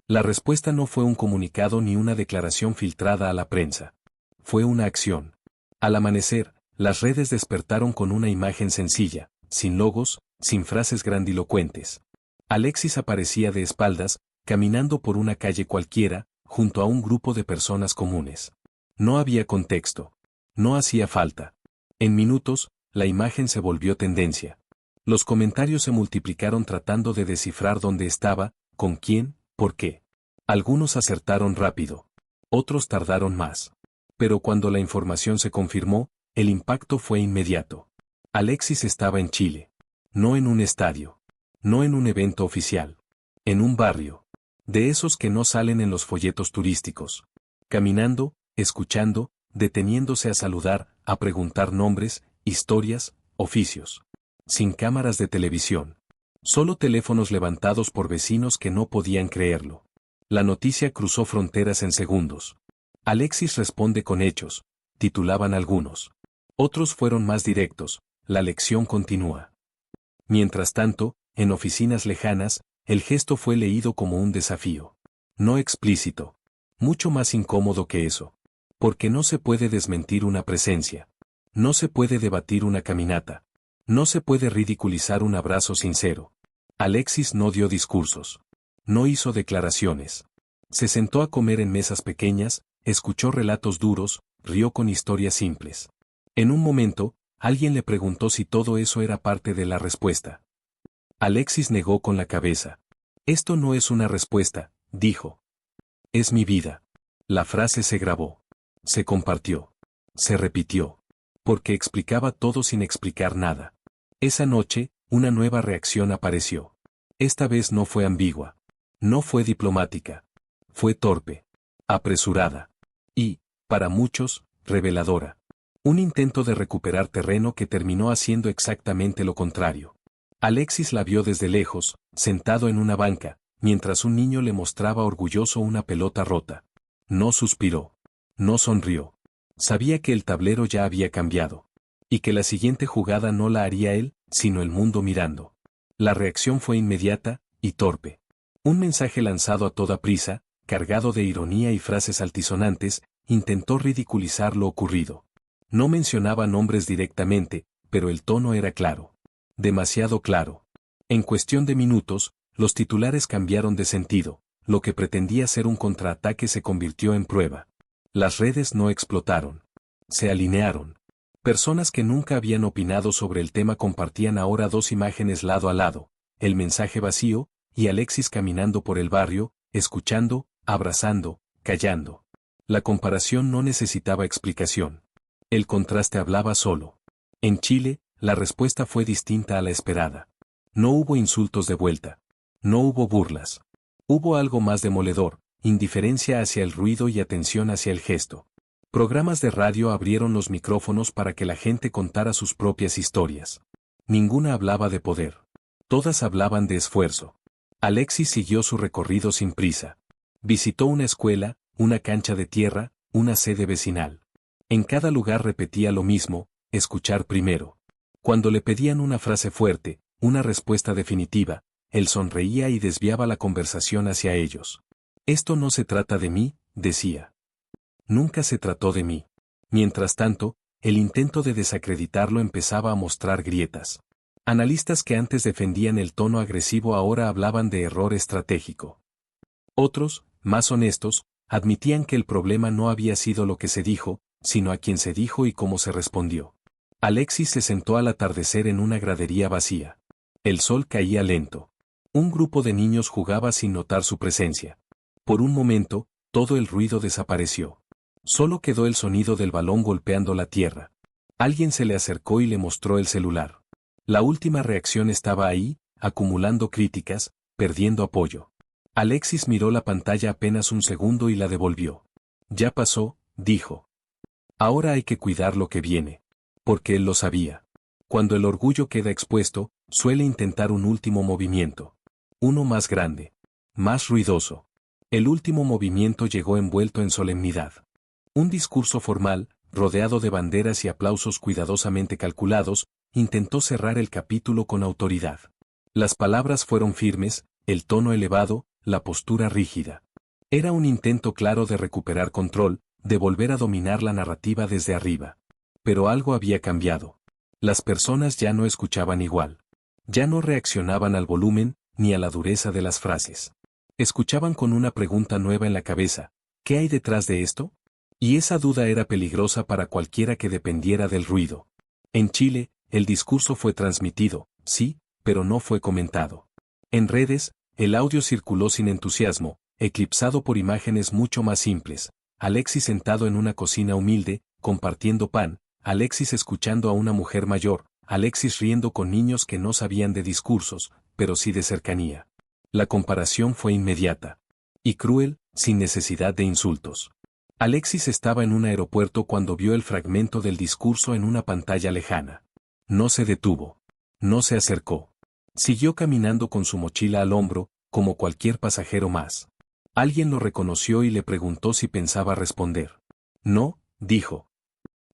La respuesta no fue un comunicado ni una declaración filtrada a la prensa. Fue una acción. Al amanecer, las redes despertaron con una imagen sencilla, sin logos, sin frases grandilocuentes. Alexis aparecía de espaldas, caminando por una calle cualquiera, junto a un grupo de personas comunes. No había contexto. No hacía falta. En minutos, la imagen se volvió tendencia. Los comentarios se multiplicaron tratando de descifrar dónde estaba, con quién, por qué. Algunos acertaron rápido. Otros tardaron más. Pero cuando la información se confirmó, el impacto fue inmediato. Alexis estaba en Chile. No en un estadio. No en un evento oficial. En un barrio. De esos que no salen en los folletos turísticos. Caminando, escuchando, deteniéndose a saludar, a preguntar nombres, historias, oficios. Sin cámaras de televisión. Solo teléfonos levantados por vecinos que no podían creerlo. La noticia cruzó fronteras en segundos. Alexis responde con hechos, titulaban algunos. Otros fueron más directos, la lección continúa. Mientras tanto, en oficinas lejanas, el gesto fue leído como un desafío. No explícito. Mucho más incómodo que eso. Porque no se puede desmentir una presencia. No se puede debatir una caminata. No se puede ridiculizar un abrazo sincero. Alexis no dio discursos. No hizo declaraciones. Se sentó a comer en mesas pequeñas, escuchó relatos duros, rió con historias simples. En un momento, alguien le preguntó si todo eso era parte de la respuesta. Alexis negó con la cabeza. Esto no es una respuesta, dijo. Es mi vida. La frase se grabó. Se compartió. Se repitió. Porque explicaba todo sin explicar nada. Esa noche, una nueva reacción apareció. Esta vez no fue ambigua. No fue diplomática. Fue torpe. Apresurada. Y, para muchos, reveladora. Un intento de recuperar terreno que terminó haciendo exactamente lo contrario. Alexis la vio desde lejos, sentado en una banca, mientras un niño le mostraba orgulloso una pelota rota. No suspiró. No sonrió. Sabía que el tablero ya había cambiado. Y que la siguiente jugada no la haría él, sino el mundo mirando. La reacción fue inmediata, y torpe. Un mensaje lanzado a toda prisa, cargado de ironía y frases altisonantes, intentó ridiculizar lo ocurrido. No mencionaba nombres directamente, pero el tono era claro. Demasiado claro. En cuestión de minutos, los titulares cambiaron de sentido. Lo que pretendía ser un contraataque se convirtió en prueba. Las redes no explotaron. Se alinearon. Personas que nunca habían opinado sobre el tema compartían ahora dos imágenes lado a lado, el mensaje vacío, y Alexis caminando por el barrio, escuchando, abrazando, callando. La comparación no necesitaba explicación. El contraste hablaba solo. En Chile, la respuesta fue distinta a la esperada. No hubo insultos de vuelta. No hubo burlas. Hubo algo más demoledor, indiferencia hacia el ruido y atención hacia el gesto. Programas de radio abrieron los micrófonos para que la gente contara sus propias historias. Ninguna hablaba de poder. Todas hablaban de esfuerzo. Alexis siguió su recorrido sin prisa. Visitó una escuela, una cancha de tierra, una sede vecinal. En cada lugar repetía lo mismo, escuchar primero. Cuando le pedían una frase fuerte, una respuesta definitiva, él sonreía y desviaba la conversación hacia ellos. Esto no se trata de mí, decía. Nunca se trató de mí. Mientras tanto, el intento de desacreditarlo empezaba a mostrar grietas. Analistas que antes defendían el tono agresivo ahora hablaban de error estratégico. Otros, más honestos, admitían que el problema no había sido lo que se dijo, sino a quien se dijo y cómo se respondió. Alexis se sentó al atardecer en una gradería vacía. El sol caía lento. Un grupo de niños jugaba sin notar su presencia. Por un momento, todo el ruido desapareció. Solo quedó el sonido del balón golpeando la tierra. Alguien se le acercó y le mostró el celular. La última reacción estaba ahí, acumulando críticas, perdiendo apoyo. Alexis miró la pantalla apenas un segundo y la devolvió. Ya pasó, dijo. Ahora hay que cuidar lo que viene. Porque él lo sabía. Cuando el orgullo queda expuesto, suele intentar un último movimiento. Uno más grande. Más ruidoso. El último movimiento llegó envuelto en solemnidad. Un discurso formal, rodeado de banderas y aplausos cuidadosamente calculados, intentó cerrar el capítulo con autoridad. Las palabras fueron firmes, el tono elevado, la postura rígida. Era un intento claro de recuperar control, de volver a dominar la narrativa desde arriba. Pero algo había cambiado. Las personas ya no escuchaban igual. Ya no reaccionaban al volumen, ni a la dureza de las frases. Escuchaban con una pregunta nueva en la cabeza: ¿qué hay detrás de esto? Y esa duda era peligrosa para cualquiera que dependiera del ruido. En Chile, el discurso fue transmitido, sí, pero no fue comentado. En redes, el audio circuló sin entusiasmo, eclipsado por imágenes mucho más simples. Alexis sentado en una cocina humilde, compartiendo pan, Alexis escuchando a una mujer mayor, Alexis riendo con niños que no sabían de discursos, pero sí de cercanía. La comparación fue inmediata. Y cruel, sin necesidad de insultos. Alexis estaba en un aeropuerto cuando vio el fragmento del discurso en una pantalla lejana. No se detuvo. No se acercó. Siguió caminando con su mochila al hombro, como cualquier pasajero más. Alguien lo reconoció y le preguntó si pensaba responder. No, dijo.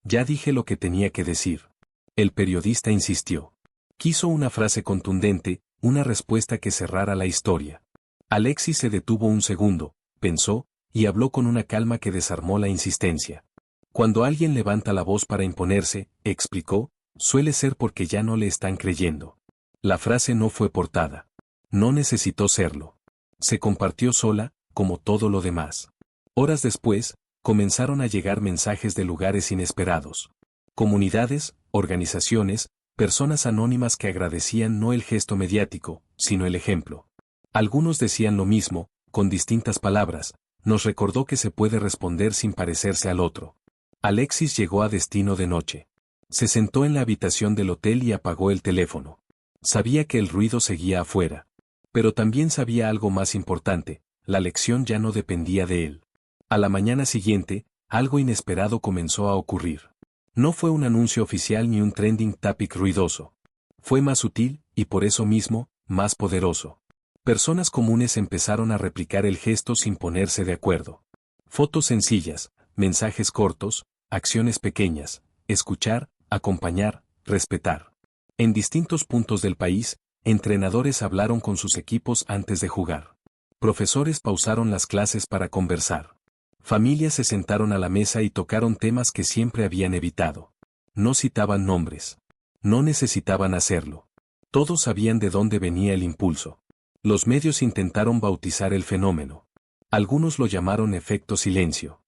Ya dije lo que tenía que decir. El periodista insistió. Quiso una frase contundente, una respuesta que cerrara la historia. Alexis se detuvo un segundo, pensó, y habló con una calma que desarmó la insistencia. Cuando alguien levanta la voz para imponerse, explicó, suele ser porque ya no le están creyendo. La frase no fue portada. No necesitó serlo. Se compartió sola, como todo lo demás. Horas después, comenzaron a llegar mensajes de lugares inesperados. Comunidades, organizaciones, personas anónimas que agradecían no el gesto mediático, sino el ejemplo. Algunos decían lo mismo, con distintas palabras: nos recordó que se puede responder sin parecerse al otro. Alexis llegó a destino de noche. Se sentó en la habitación del hotel y apagó el teléfono. Sabía que el ruido seguía afuera. Pero también sabía algo más importante: la lección ya no dependía de él. A la mañana siguiente, algo inesperado comenzó a ocurrir. No fue un anuncio oficial ni un trending topic ruidoso. Fue más sutil, y por eso mismo, más poderoso. Personas comunes empezaron a replicar el gesto sin ponerse de acuerdo. Fotos sencillas, mensajes cortos, acciones pequeñas: escuchar, acompañar, respetar. En distintos puntos del país, entrenadores hablaron con sus equipos antes de jugar. Profesores pausaron las clases para conversar. Familias se sentaron a la mesa y tocaron temas que siempre habían evitado. No citaban nombres. No necesitaban hacerlo. Todos sabían de dónde venía el impulso. Los medios intentaron bautizar el fenómeno. Algunos lo llamaron efecto silencio.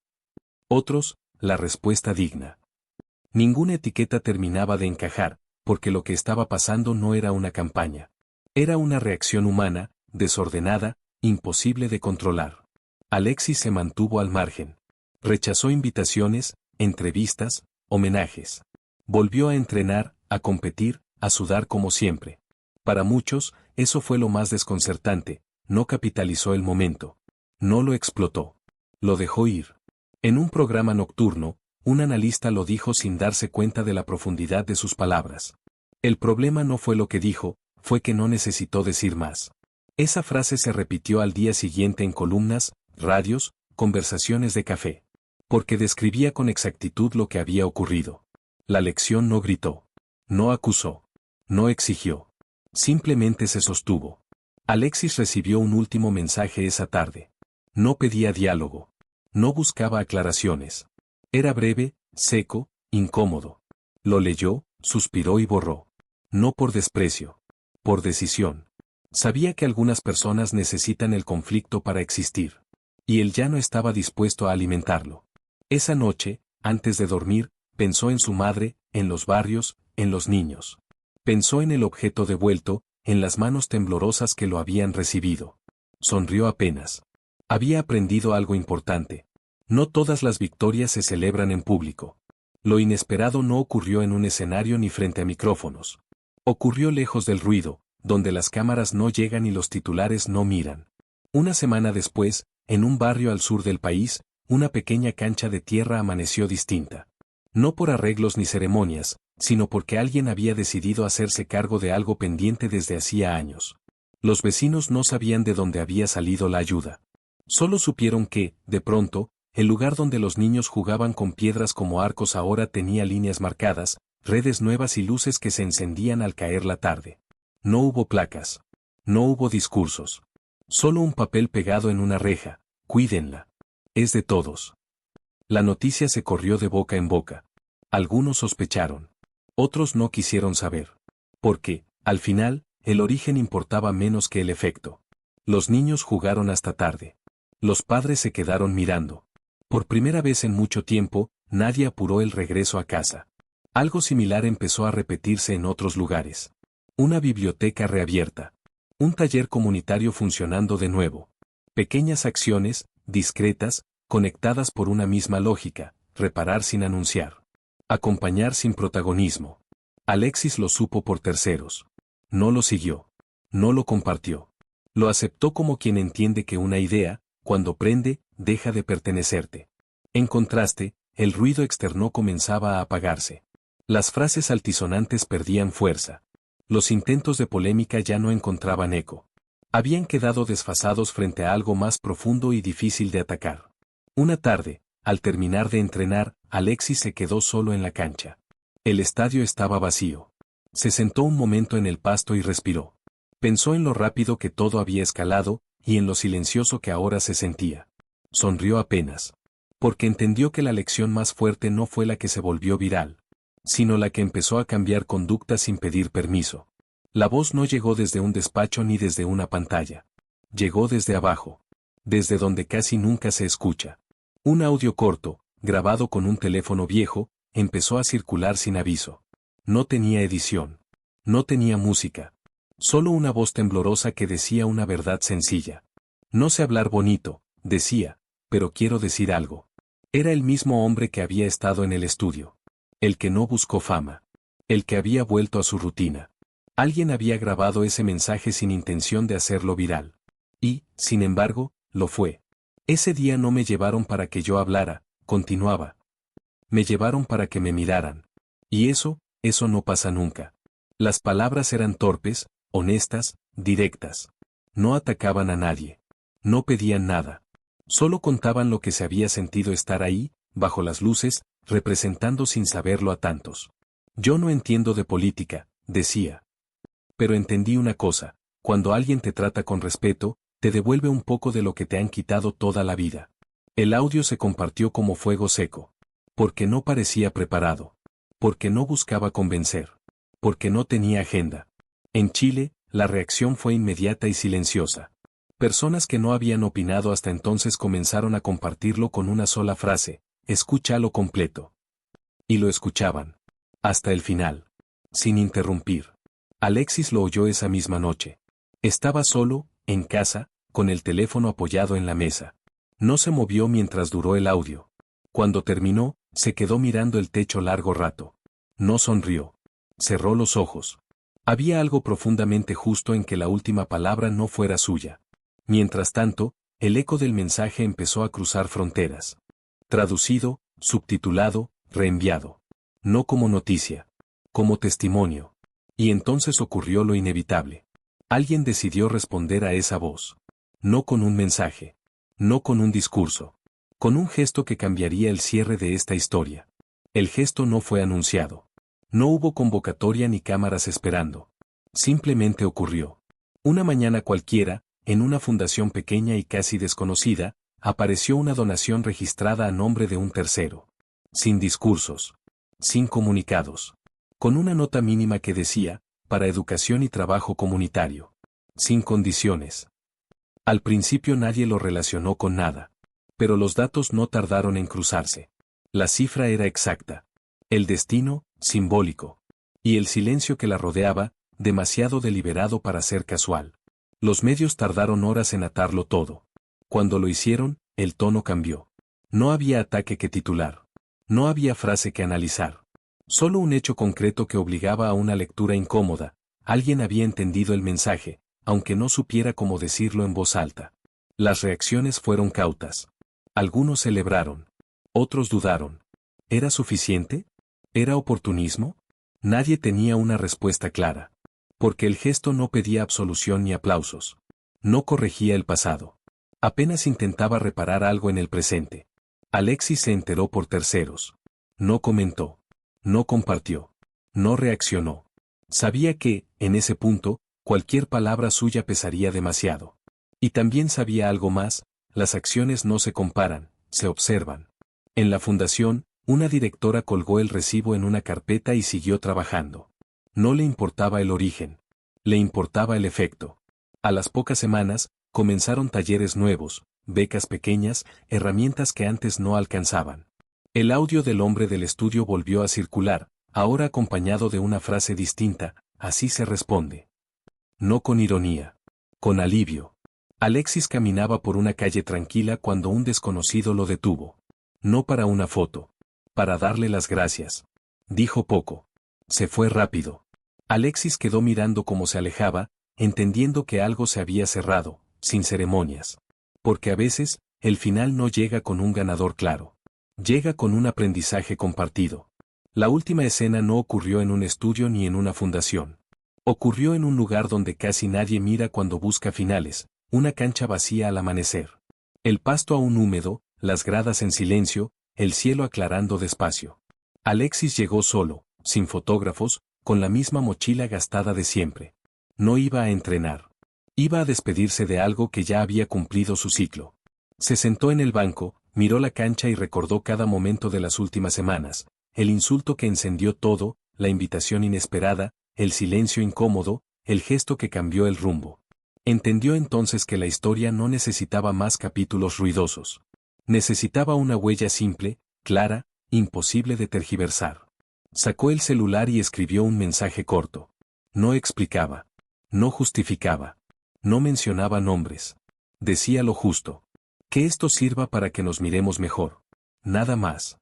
Otros, la respuesta digna. Ninguna etiqueta terminaba de encajar, porque lo que estaba pasando no era una campaña. Era una reacción humana, desordenada, imposible de controlar. Alexis se mantuvo al margen. Rechazó invitaciones, entrevistas, homenajes. Volvió a entrenar, a competir, a sudar como siempre. Para muchos, eso fue lo más desconcertante. No capitalizó el momento. No lo explotó. Lo dejó ir. En un programa nocturno, un analista lo dijo sin darse cuenta de la profundidad de sus palabras. El problema no fue lo que dijo, fue que no necesitó decir más. Esa frase se repitió al día siguiente en columnas, radios, conversaciones de café. Porque describía con exactitud lo que había ocurrido. La lección no gritó. No acusó. No exigió. Simplemente se sostuvo. Alexis recibió un último mensaje esa tarde. No pedía diálogo. No buscaba aclaraciones. Era breve, seco, incómodo. Lo leyó, suspiró y borró. No por desprecio. Por decisión. Sabía que algunas personas necesitan el conflicto para existir. Y él ya no estaba dispuesto a alimentarlo. Esa noche, antes de dormir, pensó en su madre, en los barrios, en los niños. Pensó en el objeto devuelto, en las manos temblorosas que lo habían recibido. Sonrió apenas. Había aprendido algo importante. No todas las victorias se celebran en público. Lo inesperado no ocurrió en un escenario ni frente a micrófonos. Ocurrió lejos del ruido, donde las cámaras no llegan y los titulares no miran. Una semana después, en un barrio al sur del país, una pequeña cancha de tierra amaneció distinta. No por arreglos ni ceremonias, sino porque alguien había decidido hacerse cargo de algo pendiente desde hacía años. Los vecinos no sabían de dónde había salido la ayuda. Solo supieron que, de pronto, el lugar donde los niños jugaban con piedras como arcos ahora tenía líneas marcadas, redes nuevas y luces que se encendían al caer la tarde. No hubo placas. No hubo discursos. Solo un papel pegado en una reja. Cuídenla. Es de todos. La noticia se corrió de boca en boca. Algunos sospecharon. Otros no quisieron saber. Porque, al final, el origen importaba menos que el efecto. Los niños jugaron hasta tarde. Los padres se quedaron mirando. Por primera vez en mucho tiempo, nadie apuró el regreso a casa. Algo similar empezó a repetirse en otros lugares. Una biblioteca reabierta. Un taller comunitario funcionando de nuevo. Pequeñas acciones, discretas, conectadas por una misma lógica, reparar sin anunciar. Acompañar sin protagonismo. Alexis lo supo por terceros. No lo siguió. No lo compartió. Lo aceptó como quien entiende que una idea, cuando prende, deja de pertenecerte. En contraste, el ruido externo comenzaba a apagarse. Las frases altisonantes perdían fuerza. Los intentos de polémica ya no encontraban eco. Habían quedado desfasados frente a algo más profundo y difícil de atacar. Una tarde, al terminar de entrenar, Alexis se quedó solo en la cancha. El estadio estaba vacío. Se sentó un momento en el pasto y respiró. Pensó en lo rápido que todo había escalado, y en lo silencioso que ahora se sentía. Sonrió apenas. Porque entendió que la lección más fuerte no fue la que se volvió viral, sino la que empezó a cambiar conducta sin pedir permiso. La voz no llegó desde un despacho ni desde una pantalla. Llegó desde abajo. Desde donde casi nunca se escucha. Un audio corto, grabado con un teléfono viejo, empezó a circular sin aviso. No tenía edición. No tenía música. Solo una voz temblorosa que decía una verdad sencilla. No sé hablar bonito, decía, pero quiero decir algo. Era el mismo hombre que había estado en el estudio. El que no buscó fama. El que había vuelto a su rutina. Alguien había grabado ese mensaje sin intención de hacerlo viral. Y, sin embargo, lo fue. Ese día no me llevaron para que yo hablara, continuaba. Me llevaron para que me miraran. Y eso no pasa nunca. Las palabras eran torpes, honestas, directas. No atacaban a nadie. No pedían nada. Solo contaban lo que se había sentido estar ahí, bajo las luces, representando sin saberlo a tantos. Yo no entiendo de política, decía. Pero entendí una cosa, cuando alguien te trata con respeto, te devuelve un poco de lo que te han quitado toda la vida. El audio se compartió como fuego seco. Porque no parecía preparado. Porque no buscaba convencer. Porque no tenía agenda. En Chile, la reacción fue inmediata y silenciosa. Personas que no habían opinado hasta entonces comenzaron a compartirlo con una sola frase: escúchalo completo. Y lo escuchaban. Hasta el final. Sin interrumpir. Alexis lo oyó esa misma noche. Estaba solo, en casa, con el teléfono apoyado en la mesa. No se movió mientras duró el audio. Cuando terminó, se quedó mirando el techo largo rato. No sonrió. Cerró los ojos. Había algo profundamente justo en que la última palabra no fuera suya. Mientras tanto, el eco del mensaje empezó a cruzar fronteras. Traducido, subtitulado, reenviado. No como noticia. Como testimonio. Y entonces ocurrió lo inevitable. Alguien decidió responder a esa voz. No con un mensaje. No con un discurso. Con un gesto que cambiaría el cierre de esta historia. El gesto no fue anunciado. No hubo convocatoria ni cámaras esperando. Simplemente ocurrió. Una mañana cualquiera, en una fundación pequeña y casi desconocida, apareció una donación registrada a nombre de un tercero. Sin discursos. Sin comunicados. Con una nota mínima que decía, para educación y trabajo comunitario. Sin condiciones. Al principio nadie lo relacionó con nada. Pero los datos no tardaron en cruzarse. La cifra era exacta. El destino, simbólico. Y el silencio que la rodeaba, demasiado deliberado para ser casual. Los medios tardaron horas en atarlo todo. Cuando lo hicieron, el tono cambió. No había ataque que titular. No había frase que analizar. Solo un hecho concreto que obligaba a una lectura incómoda. Alguien había entendido el mensaje, aunque no supiera cómo decirlo en voz alta. Las reacciones fueron cautas. Algunos celebraron. Otros dudaron. ¿Era suficiente? ¿Era oportunismo? Nadie tenía una respuesta clara. Porque el gesto no pedía absolución ni aplausos. No corregía el pasado. Apenas intentaba reparar algo en el presente. Alexis se enteró por terceros. No comentó. No compartió. No reaccionó. Sabía que, en ese punto, cualquier palabra suya pesaría demasiado. Y también sabía algo más: las acciones no se comparan, se observan. En la fundación, una directora colgó el recibo en una carpeta y siguió trabajando. No le importaba el origen. Le importaba el efecto. A las pocas semanas, comenzaron talleres nuevos, becas pequeñas, herramientas que antes no alcanzaban. El audio del hombre del estudio volvió a circular, ahora acompañado de una frase distinta: así se responde. No con ironía. Con alivio. Alexis caminaba por una calle tranquila cuando un desconocido lo detuvo. No para una foto. Para darle las gracias. Dijo poco. Se fue rápido. Alexis quedó mirando cómo se alejaba, entendiendo que algo se había cerrado, sin ceremonias. Porque a veces, el final no llega con un ganador claro. Llega con un aprendizaje compartido. La última escena no ocurrió en un estudio ni en una fundación. Ocurrió en un lugar donde casi nadie mira cuando busca finales, una cancha vacía al amanecer. El pasto aún húmedo, las gradas en silencio, el cielo aclarando despacio. Alexis llegó solo, sin fotógrafos, con la misma mochila gastada de siempre. No iba a entrenar. Iba a despedirse de algo que ya había cumplido su ciclo. Se sentó en el banco, miró la cancha y recordó cada momento de las últimas semanas, el insulto que encendió todo, la invitación inesperada, el silencio incómodo, el gesto que cambió el rumbo. Entendió entonces que la historia no necesitaba más capítulos ruidosos. Necesitaba una huella simple, clara, imposible de tergiversar. Sacó el celular y escribió un mensaje corto. No explicaba. No justificaba. No mencionaba nombres. Decía lo justo. Que esto sirva para que nos miremos mejor. Nada más.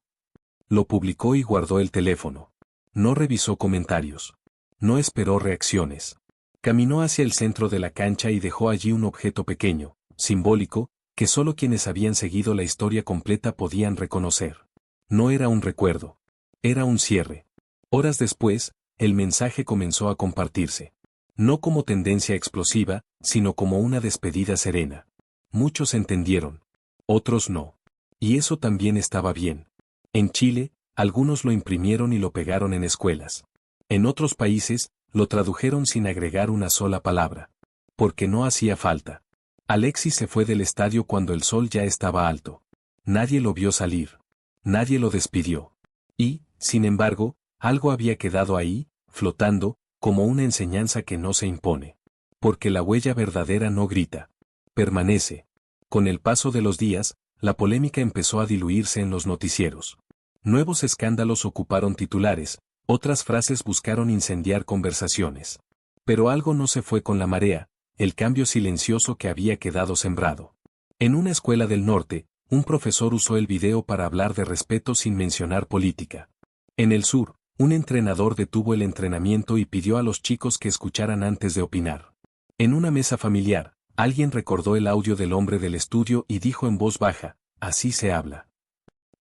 Lo publicó y guardó el teléfono. No revisó comentarios. No esperó reacciones. Caminó hacia el centro de la cancha y dejó allí un objeto pequeño, simbólico, que solo quienes habían seguido la historia completa podían reconocer. No era un recuerdo. Era un cierre. Horas después, el mensaje comenzó a compartirse. No como tendencia explosiva, sino como una despedida serena. Muchos entendieron. Otros no. Y eso también estaba bien. En Chile, algunos lo imprimieron y lo pegaron en escuelas. En otros países, lo tradujeron sin agregar una sola palabra. Porque no hacía falta. Alexis se fue del estadio cuando el sol ya estaba alto. Nadie lo vio salir. Nadie lo despidió. Y, sin embargo, algo había quedado ahí, flotando, como una enseñanza que no se impone. Porque la huella verdadera no grita. Permanece. Con el paso de los días, la polémica empezó a diluirse en los noticieros. Nuevos escándalos ocuparon titulares, otras frases buscaron incendiar conversaciones. Pero algo no se fue con la marea, el cambio silencioso que había quedado sembrado. En una escuela del norte, un profesor usó el video para hablar de respeto sin mencionar política. En el sur, un entrenador detuvo el entrenamiento y pidió a los chicos que escucharan antes de opinar. En una mesa familiar, alguien recordó el audio del hombre del estudio y dijo en voz baja, así se habla.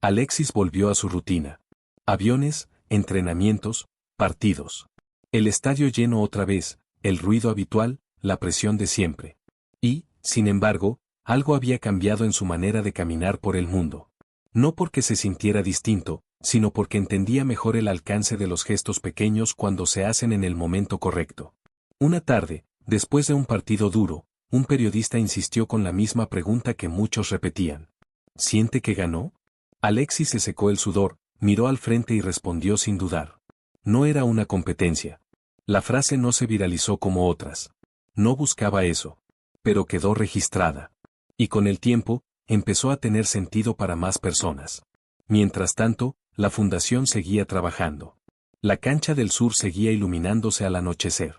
Alexis volvió a su rutina. Aviones, entrenamientos, partidos. El estadio lleno otra vez, el ruido habitual, la presión de siempre. Y, sin embargo, algo había cambiado en su manera de caminar por el mundo. No porque se sintiera distinto, sino porque entendía mejor el alcance de los gestos pequeños cuando se hacen en el momento correcto. Una tarde, después de un partido duro, un periodista insistió con la misma pregunta que muchos repetían. ¿Siente que ganó? Alexis se secó el sudor, miró al frente y respondió sin dudar. No era una competencia. La frase no se viralizó como otras. No buscaba eso. Pero quedó registrada. Y con el tiempo, empezó a tener sentido para más personas. Mientras tanto, la fundación seguía trabajando. La cancha del sur seguía iluminándose al anochecer.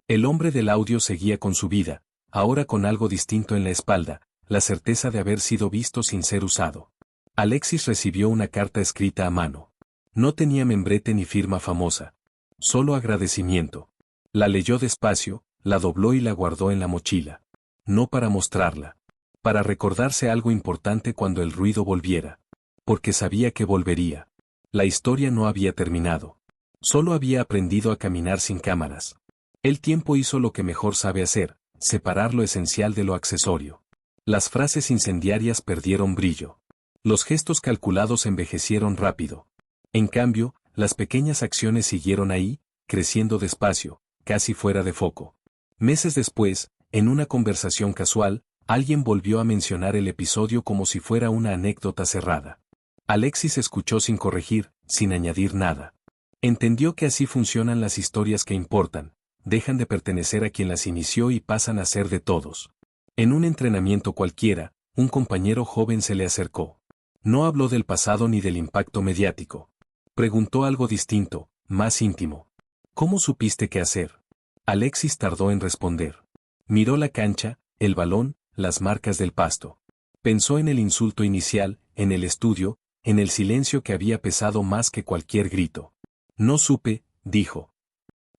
El hombre del audio seguía con su vida, ahora con algo distinto en la espalda, la certeza de haber sido visto sin ser usado. Alexis recibió una carta escrita a mano. No tenía membrete ni firma famosa. Solo agradecimiento. La leyó despacio, la dobló y la guardó en la mochila. No para mostrarla. Para recordarse algo importante cuando el ruido volviera. Porque sabía que volvería. La historia no había terminado. Solo había aprendido a caminar sin cámaras. El tiempo hizo lo que mejor sabe hacer, separar lo esencial de lo accesorio. Las frases incendiarias perdieron brillo. Los gestos calculados envejecieron rápido. En cambio, las pequeñas acciones siguieron ahí, creciendo despacio, casi fuera de foco. Meses después, en una conversación casual, alguien volvió a mencionar el episodio como si fuera una anécdota cerrada. Alexis escuchó sin corregir, sin añadir nada. Entendió que así funcionan las historias que importan, dejan de pertenecer a quien las inició y pasan a ser de todos. En un entrenamiento cualquiera, un compañero joven se le acercó. No habló del pasado ni del impacto mediático. Preguntó algo distinto, más íntimo. ¿Cómo supiste qué hacer? Alexis tardó en responder. Miró la cancha, el balón, las marcas del pasto. Pensó en el insulto inicial, en el estudio, en el silencio que había pesado más que cualquier grito. No supe, dijo.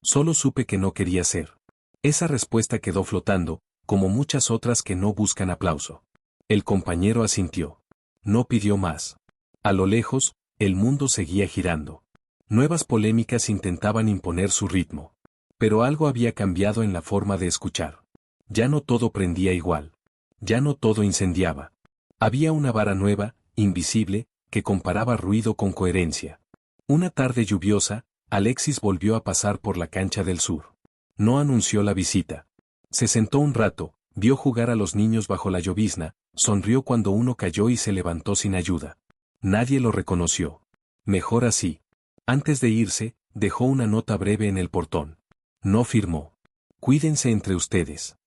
Solo supe que no quería ser. Esa respuesta quedó flotando, como muchas otras que no buscan aplauso. El compañero asintió. No pidió más. A lo lejos, el mundo seguía girando. Nuevas polémicas intentaban imponer su ritmo. Pero algo había cambiado en la forma de escuchar. Ya no todo prendía igual. Ya no todo incendiaba. Había una vara nueva, invisible, que comparaba ruido con coherencia. Una tarde lluviosa, Alexis volvió a pasar por la cancha del sur. No anunció la visita. Se sentó un rato, vio jugar a los niños bajo la llovizna, sonrió cuando uno cayó y se levantó sin ayuda. Nadie lo reconoció. Mejor así. Antes de irse, dejó una nota breve en el portón. No firmó. Cuídense entre ustedes.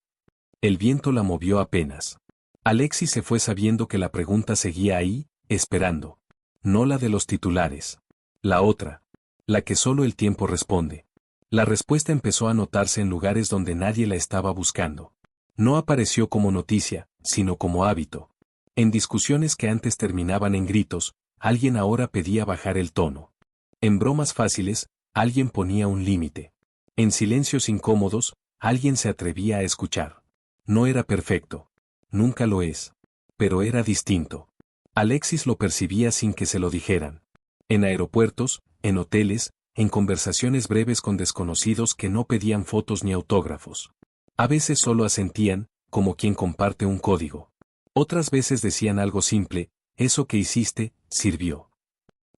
El viento la movió apenas. Alexis se fue sabiendo que la pregunta seguía ahí, esperando. No la de los titulares. La otra. La que solo el tiempo responde. La respuesta empezó a notarse en lugares donde nadie la estaba buscando. No apareció como noticia, sino como hábito. En discusiones que antes terminaban en gritos, alguien ahora pedía bajar el tono. En bromas fáciles, alguien ponía un límite. En silencios incómodos, alguien se atrevía a escuchar. No era perfecto. Nunca lo es. Pero era distinto. Alexis lo percibía sin que se lo dijeran. En aeropuertos, en hoteles, en conversaciones breves con desconocidos que no pedían fotos ni autógrafos. A veces solo asentían, como quien comparte un código. Otras veces decían algo simple, eso que hiciste, sirvió.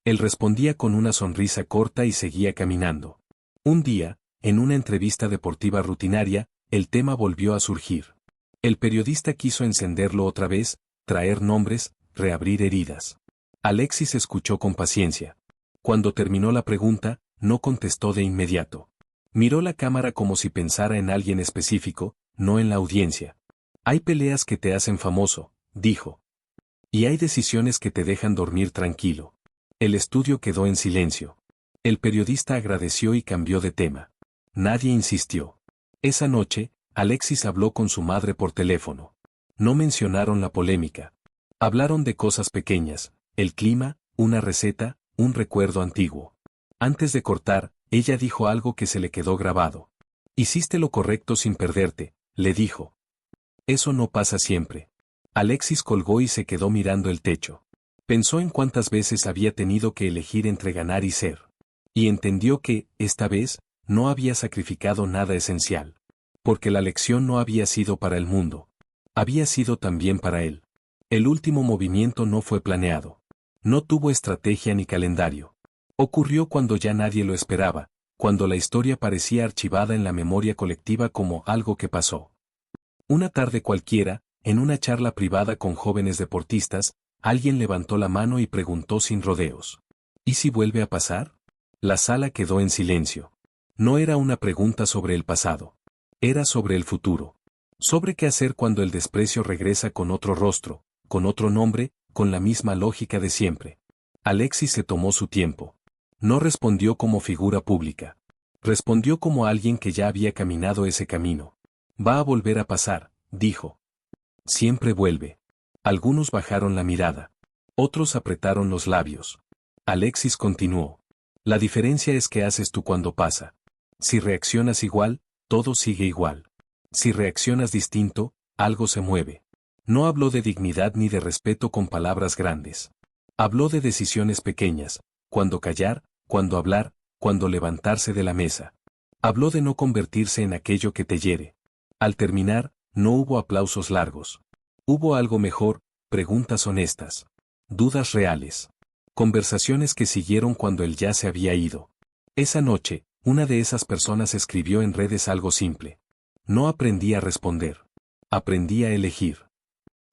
Él respondía con una sonrisa corta y seguía caminando. Un día, en una entrevista deportiva rutinaria, el tema volvió a surgir. El periodista quiso encenderlo otra vez, traer nombres, reabrir heridas. Alexis escuchó con paciencia. Cuando terminó la pregunta, no contestó de inmediato. Miró la cámara como si pensara en alguien específico, no en la audiencia. Hay peleas que te hacen famoso, dijo. Y hay decisiones que te dejan dormir tranquilo. El estudio quedó en silencio. El periodista agradeció y cambió de tema. Nadie insistió. Esa noche, Alexis habló con su madre por teléfono. No mencionaron la polémica. Hablaron de cosas pequeñas, el clima, una receta, un recuerdo antiguo. Antes de cortar, ella dijo algo que se le quedó grabado. Hiciste lo correcto sin perderte, le dijo. Eso no pasa siempre. Alexis colgó y se quedó mirando el techo. Pensó en cuántas veces había tenido que elegir entre ganar y ser. Y entendió que, esta vez, no había sacrificado nada esencial. Porque la lección no había sido para el mundo. Había sido también para él. El último movimiento no fue planeado. No tuvo estrategia ni calendario. Ocurrió cuando ya nadie lo esperaba, cuando la historia parecía archivada en la memoria colectiva como algo que pasó. Una tarde cualquiera, en una charla privada con jóvenes deportistas, alguien levantó la mano y preguntó sin rodeos. ¿Y si vuelve a pasar? La sala quedó en silencio. No era una pregunta sobre el pasado. Era sobre el futuro. Sobre qué hacer cuando el desprecio regresa con otro rostro, con otro nombre, con la misma lógica de siempre. Alexis se tomó su tiempo. No respondió como figura pública. Respondió como alguien que ya había caminado ese camino. Va a volver a pasar, dijo. Siempre vuelve. Algunos bajaron la mirada. Otros apretaron los labios. Alexis continuó. La diferencia es qué haces tú cuando pasa. Si reaccionas igual, todo sigue igual. Si reaccionas distinto, algo se mueve. No habló de dignidad ni de respeto con palabras grandes. Habló de decisiones pequeñas, cuando callar, cuando hablar, cuando levantarse de la mesa. Habló de no convertirse en aquello que te hiere. Al terminar, no hubo aplausos largos. Hubo algo mejor, preguntas honestas. Dudas reales. Conversaciones que siguieron cuando él ya se había ido. Esa noche, una de esas personas escribió en redes algo simple. No aprendí a responder. Aprendí a elegir.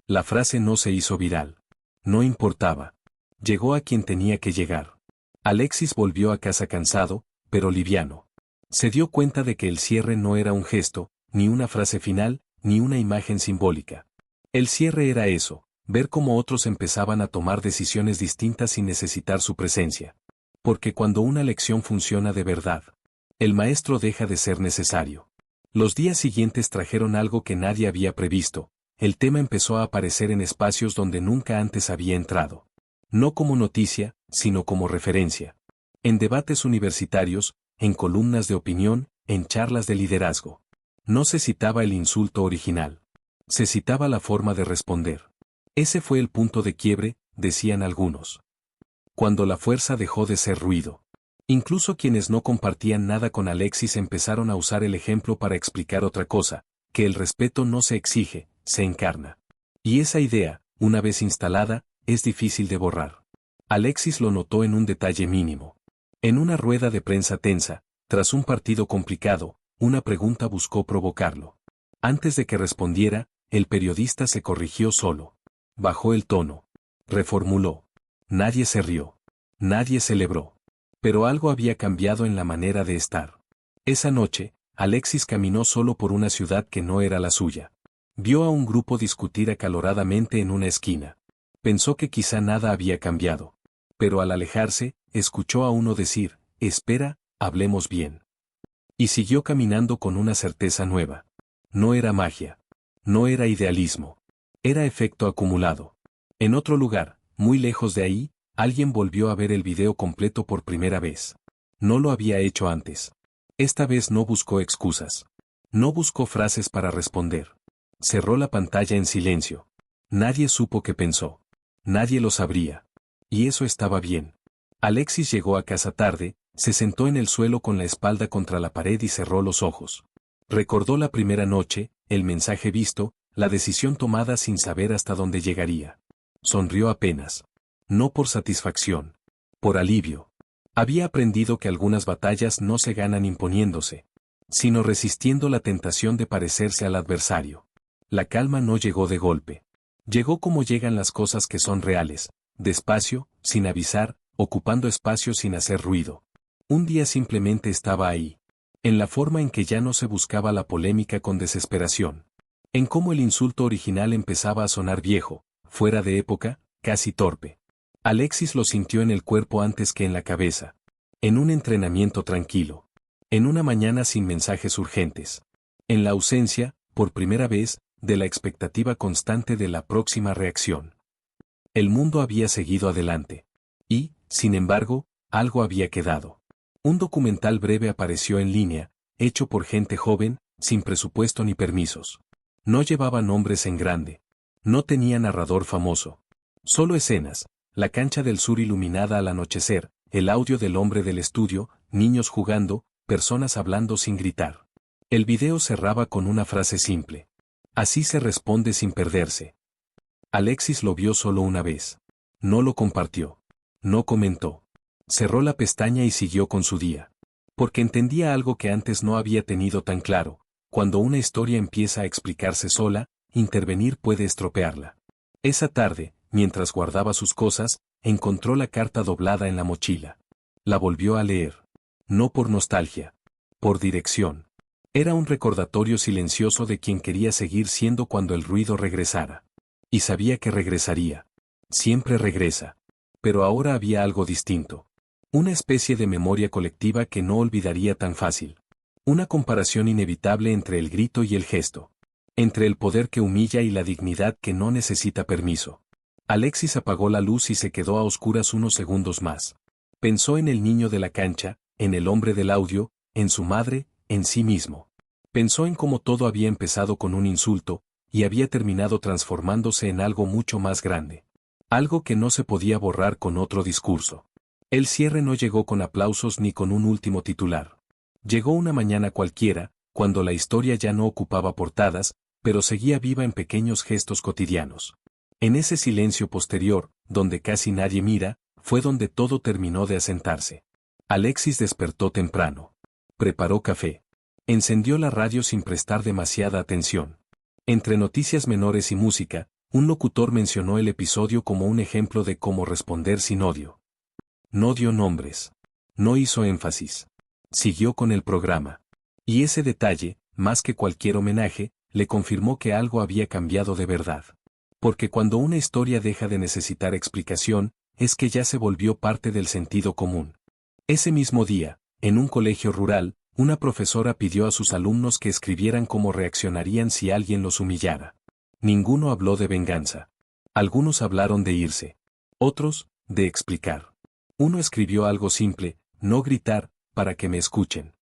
La frase no se hizo viral. No importaba. Llegó a quien tenía que llegar. Alexis volvió a casa cansado, pero liviano. Se dio cuenta de que el cierre no era un gesto, ni una frase final, ni una imagen simbólica. El cierre era eso, ver cómo otros empezaban a tomar decisiones distintas sin necesitar su presencia. Porque cuando una lección funciona de verdad, el maestro deja de ser necesario. Los días siguientes trajeron algo que nadie había previsto. El tema empezó a aparecer en espacios donde nunca antes había entrado. No como noticia, sino como referencia. En debates universitarios, en columnas de opinión, en charlas de liderazgo. No se citaba el insulto original. Se citaba la forma de responder. Ese fue el punto de quiebre, decían algunos. Cuando la fuerza dejó de ser ruido. Incluso quienes no compartían nada con Alexis empezaron a usar el ejemplo para explicar otra cosa, que el respeto no se exige, se encarna. Y esa idea, una vez instalada, es difícil de borrar. Alexis lo notó en un detalle mínimo. En una rueda de prensa tensa, tras un partido complicado, una pregunta buscó provocarlo. Antes de que respondiera, el periodista se corrigió solo. Bajó el tono. Reformuló. Nadie se rió. Nadie celebró. Pero algo había cambiado en la manera de estar. Esa noche, Alexis caminó solo por una ciudad que no era la suya. Vio a un grupo discutir acaloradamente en una esquina. Pensó que quizá nada había cambiado. Pero al alejarse, escuchó a uno decir, «Espera, hablemos bien». Y siguió caminando con una certeza nueva. No era magia. No era idealismo. Era efecto acumulado. En otro lugar, muy lejos de ahí, alguien volvió a ver el video completo por primera vez. No lo había hecho antes. Esta vez no buscó excusas. No buscó frases para responder. Cerró la pantalla en silencio. Nadie supo qué pensó. Nadie lo sabría. Y eso estaba bien. Alexis llegó a casa tarde, se sentó en el suelo con la espalda contra la pared y cerró los ojos. Recordó la primera noche, el mensaje visto, la decisión tomada sin saber hasta dónde llegaría. Sonrió apenas. No por satisfacción. Por alivio. Había aprendido que algunas batallas no se ganan imponiéndose, sino resistiendo la tentación de parecerse al adversario. La calma no llegó de golpe. Llegó como llegan las cosas que son reales, despacio, sin avisar, ocupando espacio sin hacer ruido. Un día simplemente estaba ahí. En la forma en que ya no se buscaba la polémica con desesperación. En cómo el insulto original empezaba a sonar viejo, fuera de época, casi torpe. Alexis lo sintió en el cuerpo antes que en la cabeza. En un entrenamiento tranquilo. En una mañana sin mensajes urgentes. En la ausencia, por primera vez, de la expectativa constante de la próxima reacción. El mundo había seguido adelante. Y, sin embargo, algo había quedado. Un documental breve apareció en línea, hecho por gente joven, sin presupuesto ni permisos. No llevaba nombres en grande. No tenía narrador famoso. Solo escenas, la cancha del sur iluminada al anochecer, el audio del hombre del estudio, niños jugando, personas hablando sin gritar. El video cerraba con una frase simple. Así se responde sin perderse. Alexis lo vio solo una vez. No lo compartió. No comentó. Cerró la pestaña y siguió con su día. Porque entendía algo que antes no había tenido tan claro. Cuando una historia empieza a explicarse sola, intervenir puede estropearla. Esa tarde, mientras guardaba sus cosas, encontró la carta doblada en la mochila. La volvió a leer. No por nostalgia. Por dirección. Era un recordatorio silencioso de quien quería seguir siendo cuando el ruido regresara. Y sabía que regresaría. Siempre regresa. Pero ahora había algo distinto. Una especie de memoria colectiva que no olvidaría tan fácil. Una comparación inevitable entre el grito y el gesto. Entre el poder que humilla y la dignidad que no necesita permiso. Alexis apagó la luz y se quedó a oscuras unos segundos más. Pensó en el niño de la cancha, en el hombre del audio, en su madre, en sí mismo. Pensó en cómo todo había empezado con un insulto, y había terminado transformándose en algo mucho más grande. Algo que no se podía borrar con otro discurso. El cierre no llegó con aplausos ni con un último titular. Llegó una mañana cualquiera, cuando la historia ya no ocupaba portadas, pero seguía viva en pequeños gestos cotidianos. En ese silencio posterior, donde casi nadie mira, fue donde todo terminó de asentarse. Alexis despertó temprano. Preparó café. Encendió la radio sin prestar demasiada atención. Entre noticias menores y música, un locutor mencionó el episodio como un ejemplo de cómo responder sin odio. No dio nombres. No hizo énfasis. Siguió con el programa. Y ese detalle, más que cualquier homenaje, le confirmó que algo había cambiado de verdad. Porque cuando una historia deja de necesitar explicación, es que ya se volvió parte del sentido común. Ese mismo día, en un colegio rural, una profesora pidió a sus alumnos que escribieran cómo reaccionarían si alguien los humillara. Ninguno habló de venganza. Algunos hablaron de irse. Otros, de explicar. Uno escribió algo simple, no gritar, para que me escuchen.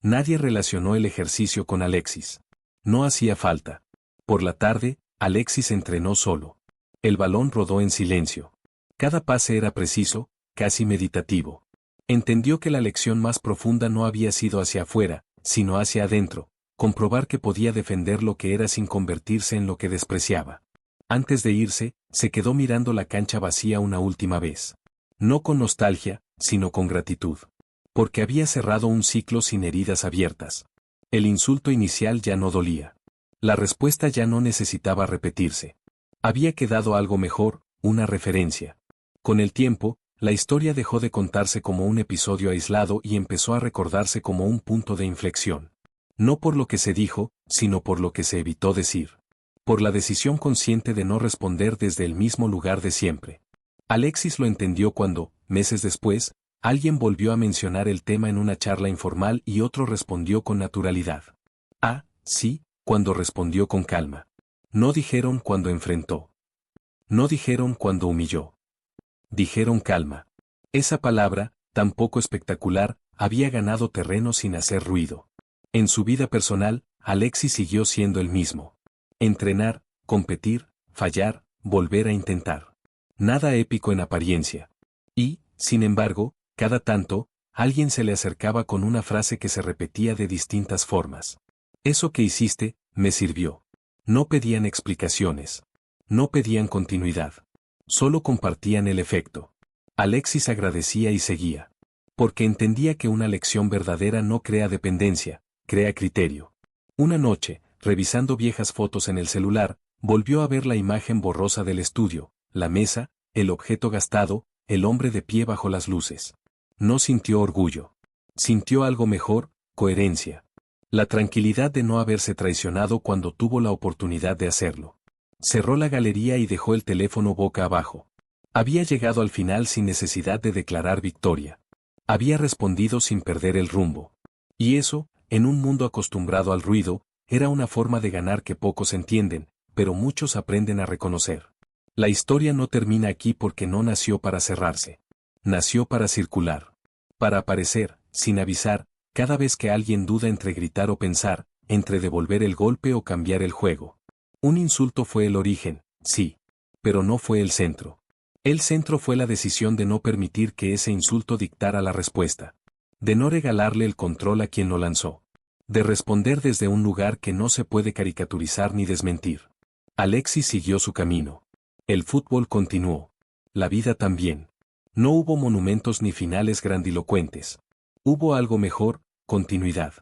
Nadie relacionó el ejercicio con Alexis. No hacía falta. Por la tarde, Alexis entrenó solo. El balón rodó en silencio. Cada pase era preciso, casi meditativo. Entendió que la lección más profunda no había sido hacia afuera, sino hacia adentro, comprobar que podía defender lo que era sin convertirse en lo que despreciaba. Antes de irse, se quedó mirando la cancha vacía una última vez. No con nostalgia, sino con gratitud. Porque había cerrado un ciclo sin heridas abiertas. El insulto inicial ya no dolía. La respuesta ya no necesitaba repetirse. Había quedado algo mejor, una referencia. Con el tiempo, la historia dejó de contarse como un episodio aislado y empezó a recordarse como un punto de inflexión. No por lo que se dijo, sino por lo que se evitó decir. Por la decisión consciente de no responder desde el mismo lugar de siempre. Alexis lo entendió cuando, meses después, alguien volvió a mencionar el tema en una charla informal y otro respondió con naturalidad. Ah, sí, cuando respondió con calma. No dijeron cuando enfrentó. No dijeron cuando humilló. Dijeron calma. Esa palabra, tan poco espectacular, había ganado terreno sin hacer ruido. En su vida personal, Alexis siguió siendo el mismo. Entrenar, competir, fallar, volver a intentar. Nada épico en apariencia. Y, sin embargo, cada tanto, alguien se le acercaba con una frase que se repetía de distintas formas. Eso que hiciste, me sirvió. No pedían explicaciones. No pedían continuidad. Solo compartían el efecto. Alexis agradecía y seguía. Porque entendía que una lección verdadera no crea dependencia, crea criterio. Una noche, revisando viejas fotos en el celular, volvió a ver la imagen borrosa del estudio, la mesa, el objeto gastado, el hombre de pie bajo las luces. No sintió orgullo. Sintió algo mejor, coherencia. La tranquilidad de no haberse traicionado cuando tuvo la oportunidad de hacerlo. Cerró la galería y dejó el teléfono boca abajo. Había llegado al final sin necesidad de declarar victoria. Había respondido sin perder el rumbo. Y eso, en un mundo acostumbrado al ruido, era una forma de ganar que pocos entienden, pero muchos aprenden a reconocer. La historia no termina aquí porque no nació para cerrarse. Nació para circular. Para aparecer, sin avisar, cada vez que alguien duda entre gritar o pensar, entre devolver el golpe o cambiar el juego. Un insulto fue el origen, sí. Pero no fue el centro. El centro fue la decisión de no permitir que ese insulto dictara la respuesta. De no regalarle el control a quien lo lanzó. De responder desde un lugar que no se puede caricaturizar ni desmentir. Alexis siguió su camino. El fútbol continuó. La vida también. No hubo monumentos ni finales grandilocuentes. Hubo algo mejor, continuidad.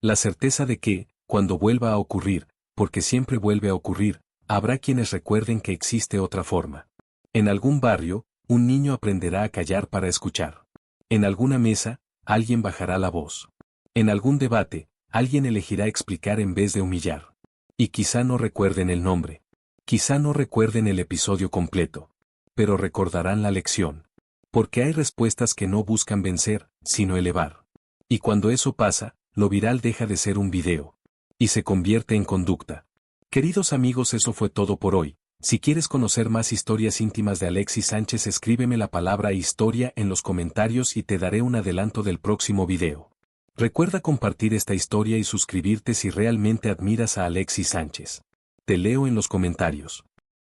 La certeza de que, cuando vuelva a ocurrir, porque siempre vuelve a ocurrir, habrá quienes recuerden que existe otra forma. En algún barrio, un niño aprenderá a callar para escuchar. En alguna mesa, alguien bajará la voz. En algún debate, alguien elegirá explicar en vez de humillar. Y quizá no recuerden el nombre. Quizá no recuerden el episodio completo. Pero recordarán la lección. Porque hay respuestas que no buscan vencer, sino elevar. Y cuando eso pasa, lo viral deja de ser un video. Y se convierte en conducta. Queridos amigos, eso fue todo por hoy. Si quieres conocer más historias íntimas de Alexis Sánchez, escríbeme la palabra historia en los comentarios y te daré un adelanto del próximo video. Recuerda compartir esta historia y suscribirte si realmente admiras a Alexis Sánchez. Te leo en los comentarios.